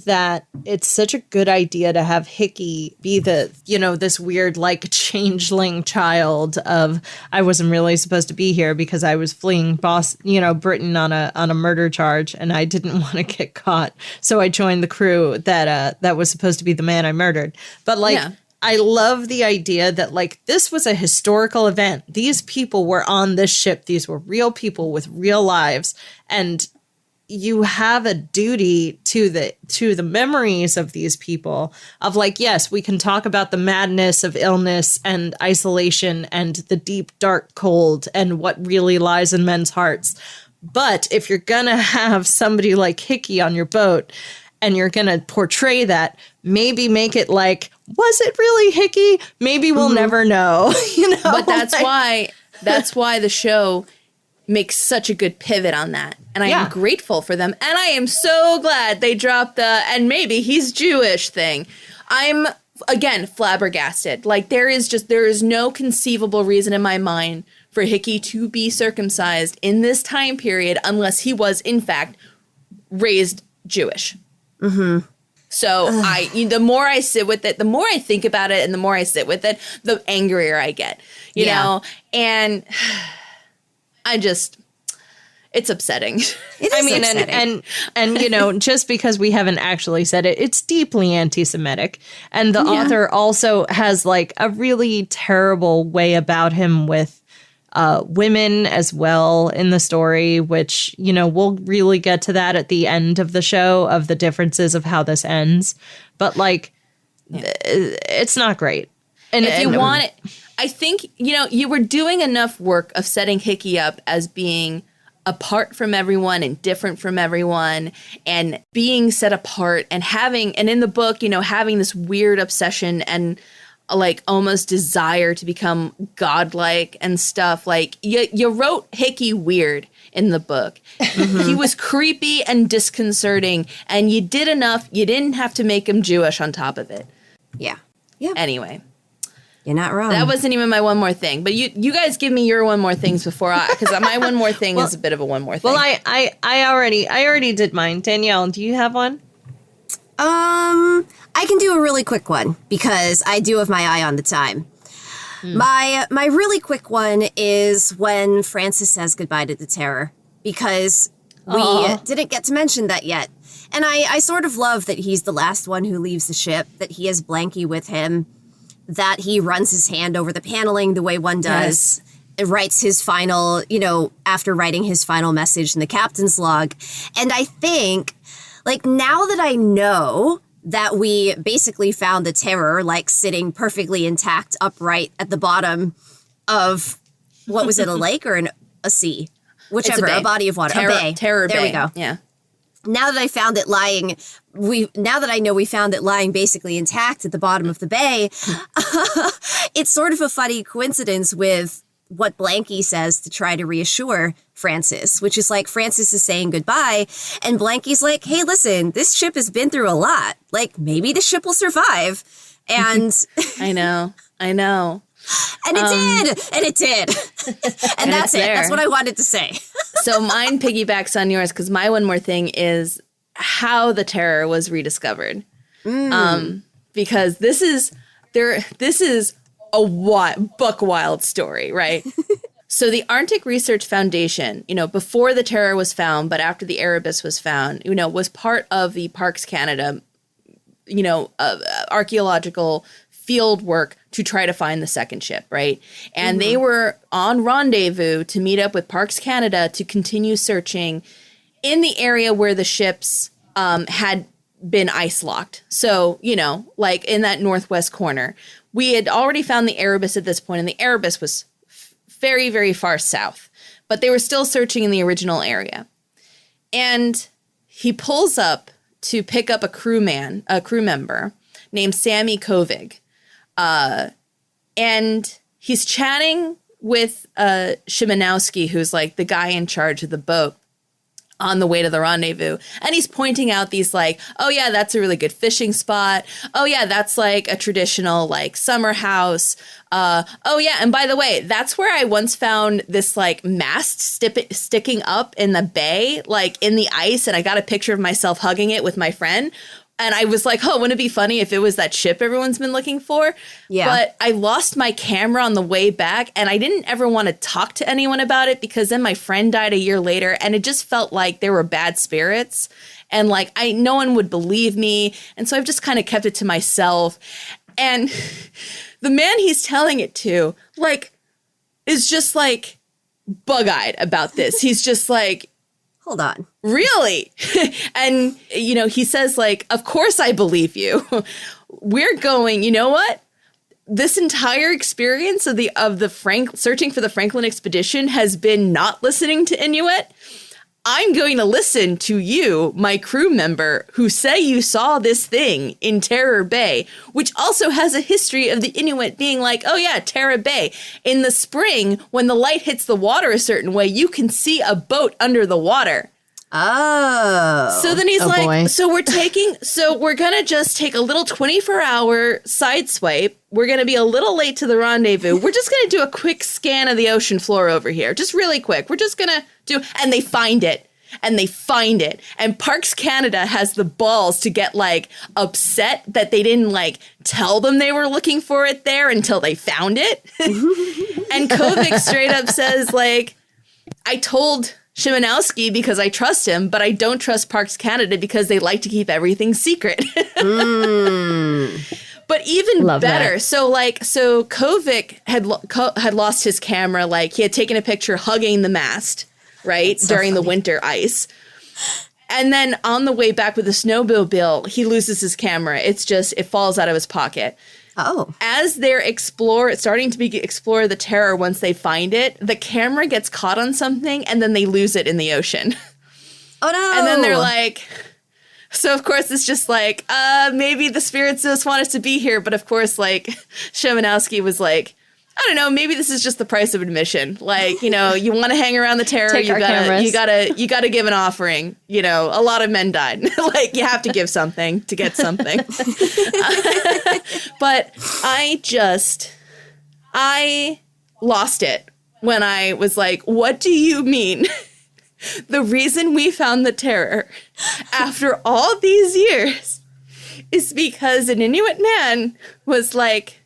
that it's such a good idea to have Hickey be this weird, changeling child of, I wasn't really supposed to be here because I was fleeing Britain on a murder charge, and I didn't want to get caught. So I joined the crew that was supposed to be the man I murdered. But I love the idea that this was a historical event. These people were on this ship. These were real people with real lives. And you have a duty to the memories of these people of yes, we can talk about the madness of illness and isolation and the deep, dark cold and what really lies in men's hearts. But if you're going to have somebody like Hickey on your boat and you're going to portray that, maybe make it was it really Hickey? Maybe we'll never know, But that's why the show makes such a good pivot on that. And I am grateful for them. And I am so glad they dropped the, and maybe he's Jewish thing. I'm, again, flabbergasted. There is no conceivable reason in my mind for Hickey to be circumcised in this time period unless he was, in fact, raised Jewish. Mm-hmm. So the more I sit with it, the more I think about it, and the more I sit with it, the angrier I get, you know? And it's upsetting. It is upsetting. And just because we haven't actually said it, it's deeply anti-Semitic. And the author also has a really terrible way about him with women as well in the story, which, we'll really get to that at the end of the show, of the differences of how this ends. But it's not great. And if you want it, I think, you were doing enough work of setting Hickey up as being apart from everyone and different from everyone and being set apart and in the book, having this weird obsession and almost desire to become godlike and stuff. You wrote Hickey weird in the book. Mm-hmm. He was creepy and disconcerting, and you did enough. You didn't have to make him Jewish on top of it. Yeah. Yeah. Anyway. You're not wrong. That wasn't even my one more thing. But you guys give me your one more things before because my one more thing is a bit of a one more thing. Well, I already did mine. Danielle, do you have one? I can do a really quick one because I do have my eye on the time. My really quick one is when Francis says goodbye to the Terror, because we didn't get to mention that yet. And I sort of love that he's the last one who leaves the ship, that he has Blanky with him, that he runs his hand over the paneling the way one does. Yes. writes his final, after writing his final message in the captain's log. And I think, like, now that I know that we basically found the Terror, like, sitting perfectly intact, upright at the bottom of, what was it, a lake or a sea? Whichever, a body of water, a bay. Terror there Bay. we go. Yeah. Now that I found it lying, now that I know we found it lying basically intact at the bottom of the bay, it's sort of a funny coincidence with what Blanky says to try to reassure Francis, which is like Francis is saying goodbye, and Blanky's like, hey, listen, this ship has been through a lot. Like, maybe the ship will survive. And I know. And it did. And that's it. there. That's what I wanted to say. So mine piggybacks on yours because my one more thing is how the Terror was rediscovered. Because this is a buck wild story, right? So the Arctic Research Foundation, before the Terror was found, but after the Erebus was found, was part of the Parks Canada, archaeological field work to try to find the second ship, right? And they were on rendezvous to meet up with Parks Canada to continue searching in the area where the ships had been ice locked. So, like in that northwest corner. We had already found the Erebus at this point, and the Erebus was very, very far south. But they were still searching in the original area. And he pulls up to pick up a crew member named Sammy Kovig. And he's chatting with Szymanowski, who's like the guy in charge of the boat, on the way to the rendezvous. And he's pointing out these like, oh yeah, that's a really good fishing spot. Oh yeah, that's like a traditional like summer house. Oh yeah, and by the way, that's where I once found this like mast sticking up in the bay, like in the ice. And I got a picture of myself hugging it with my friend. And I was like, oh, wouldn't it be funny if it was that ship everyone's been looking for? Yeah. But I lost my camera on the way back, and I didn't ever want to talk to anyone about it because then my friend died a year later, and it just felt like there were bad spirits. And like, no one would believe me. And so I've just kind of kept it to myself. And the man he's telling it to, like, is just like bug-eyed about this. He's just like, hold on. Really? And, he says, like, of course I believe you. We're going, you know what? This entire experience of the searching for the Franklin expedition has been not listening to Inuit. I'm going to listen to you, my crew member, who say you saw this thing in Terror Bay, which also has a history of the Inuit being like, oh yeah, Terror Bay. In the spring, when the light hits the water a certain way, you can see a boat under the water. Oh. So then he's like, boy. so we're going to just take a little 24-hour side swipe. We're going to be a little late to the rendezvous. We're just going to do a quick scan of the ocean floor over here. Just really quick. We're just going to and they find it. And Parks Canada has the balls to get like upset that they didn't like tell them they were looking for it there until they found it. And Kovic straight up says like, I told Szymanowski because I trust him, but I don't trust Parks Canada because they like to keep everything secret. But even Love better, that. so Kovic had lost his camera. Like he had taken a picture hugging the mast, right, so during the winter ice. And then on the way back with the snowmobile, he loses his camera. It falls out of his pocket. Oh. As they're starting to explore the Terror once they find it, the camera gets caught on something and then they lose it in the ocean. Oh no. And then they're like, so of course it's just like, maybe the spirits just want us to be here. But of course, like Szymanowski was like, I don't know, maybe this is just the price of admission. Like, you want to hang around the Terror, you gotta give an offering. A lot of men died. Like, you have to give something to get something. But I lost it when I was like, what do you mean? The reason we found the Terror after all these years is because an Inuit man was like,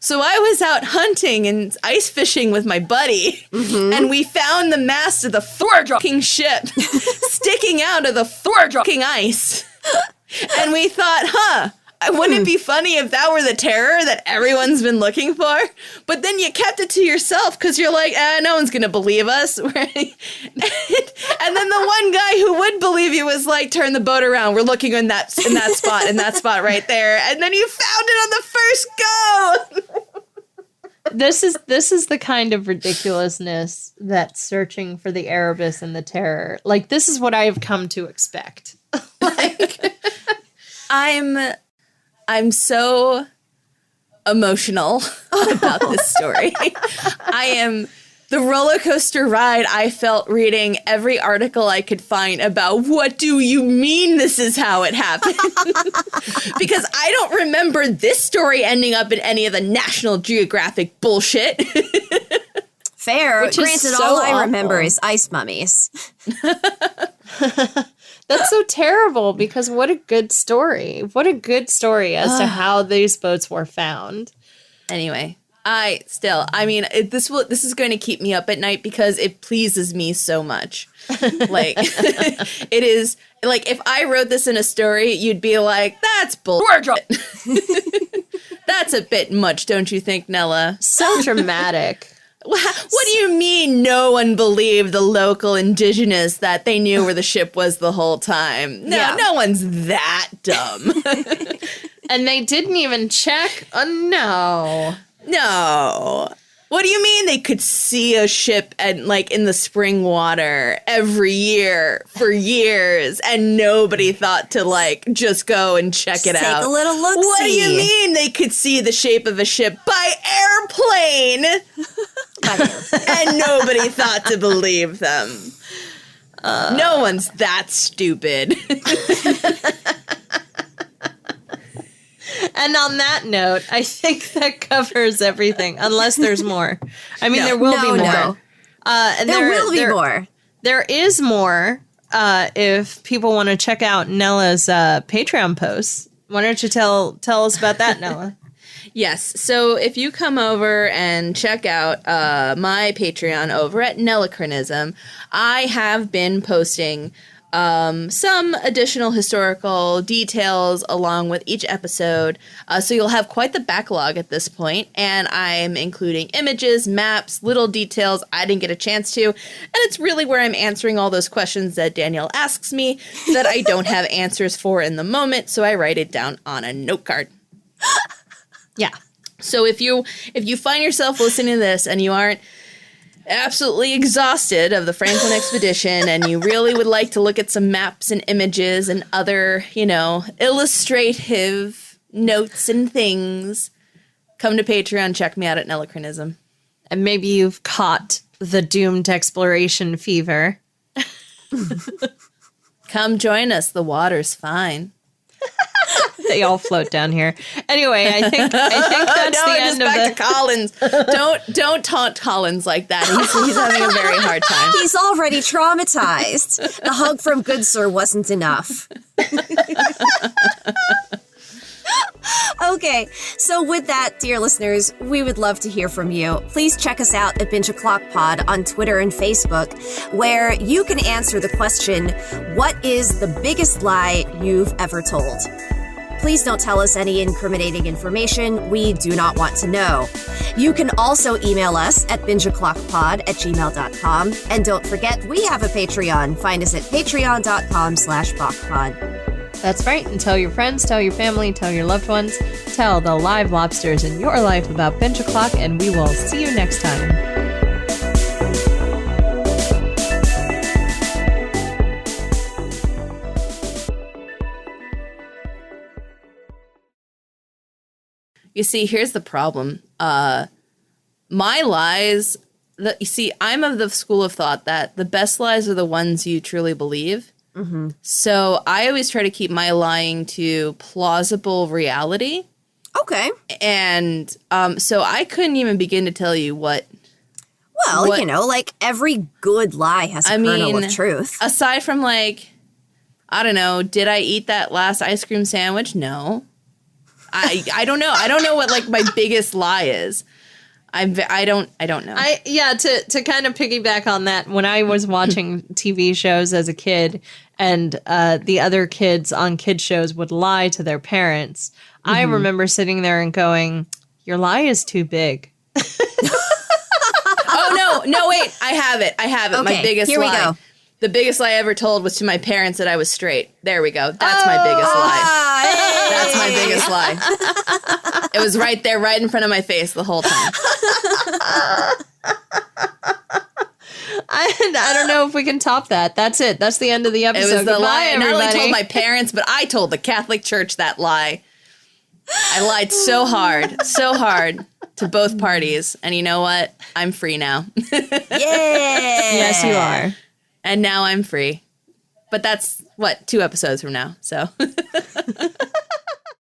so I was out hunting and ice fishing with my buddy, and we found the mast of the fucking ship sticking out of the fucking ice. And we thought, Wouldn't it be funny if that were the terror that everyone's been looking for? But then you kept it to yourself because you're like, no one's going to believe us. And then the one guy who would believe you was like, turn the boat around. We're looking in that spot right there. And then you found it on the first go. This is the kind of ridiculousness that's searching for the Erebus and the terror. Like, this is what I have come to expect. Like, I'm so emotional about this story. The roller coaster ride I felt reading every article I could find about what do you mean this is how it happened? Because I don't remember this story ending up in any of the National Geographic bullshit. Fair. Which is Granted, so all I awful. remember is ice mummies. that's so terrible because what a good story. What a good story as to how these boats were found. Anyway, this is going to keep me up at night because it pleases me so much. Like, it is, like, if I wrote this in a story, you'd be like, that's bullshit. That's a bit much, don't you think, Nella? So dramatic. What do you mean no one believed the local indigenous that they knew where the ship was the whole time? No one's that dumb. And they didn't even check? Oh, no. No. What do you mean they could see a ship in the spring water every year for years and nobody thought to just go and check it out? Take a little look. What do you mean they could see the shape of a ship by airplane? And nobody thought to believe them. No one's that stupid. And on that note, I think that covers everything, unless there's more. I mean, there will be more. No. And There will be more. There is more if people want to check out Nella's Patreon posts. Why don't you tell us about that, Nella? Yes. So if you come over and check out my Patreon over at Nellachronism, I have been posting some additional historical details along with each episode. So you'll have quite the backlog at this point, and I'm including images, maps, little details I didn't get a chance to, and it's really where I'm answering all those questions that Danielle asks me that I don't have answers for in the moment, so I write it down on a note card. Yeah. So if you find yourself listening to this and you aren't absolutely exhausted of the Franklin expedition and you really would like to look at some maps and images and other, illustrative notes and things, come to Patreon, check me out at Nellachronism. And maybe you've caught the doomed exploration fever. Come join us. The water's fine. They all float down here. Anyway, I think that's the end of back to Collins. Don't taunt Collins like that. He's having a very hard time. He's already traumatized. The hug from Good Sir wasn't enough. Okay, so with that, dear listeners, we would love to hear from you. Please check us out at Binge O'Clock Pod on Twitter and Facebook, where you can answer the question, what is the biggest lie you've ever told? Please don't tell us any incriminating information. We do not want to know. You can also email us at bingeoclockpod@gmail.com. And don't forget, we have a Patreon. Find us at patreon.com/bachpod. That's right. And tell your friends, tell your family, tell your loved ones, tell the live lobsters in your life about Binge O'Clock, and we will see you next time. You see, here's the problem. My lies, I'm of the school of thought that the best lies are the ones you truly believe. Mm-hmm. So I always try to keep my lying to plausible reality. Okay. And so I couldn't even begin to tell you what. Well, like every good lie has a kernel of truth. Aside from I don't know, did I eat that last ice cream sandwich? No. I don't know. I don't know what my biggest lie is. I don't know. To kind of piggyback on that, when I was watching TV shows as a kid and the other kids on kid shows would lie to their parents, I remember sitting there and going, your lie is too big. Oh, no, wait. I have it. Okay, my biggest here lie. we go. The biggest lie I ever told was to my parents that I was straight. There we go. That's my biggest lie. That's my biggest lie. It was right there, right in front of my face the whole time. I don't know if we can top that. That's it. That's the end of the episode. It was the Goodbye, lie. I not only everybody. told my parents, but I told the Catholic Church that lie. I lied so hard to both parties. And you know what? I'm free now. Yeah. Yes, you are. And now I'm free. But that's, 2 episodes from now. So...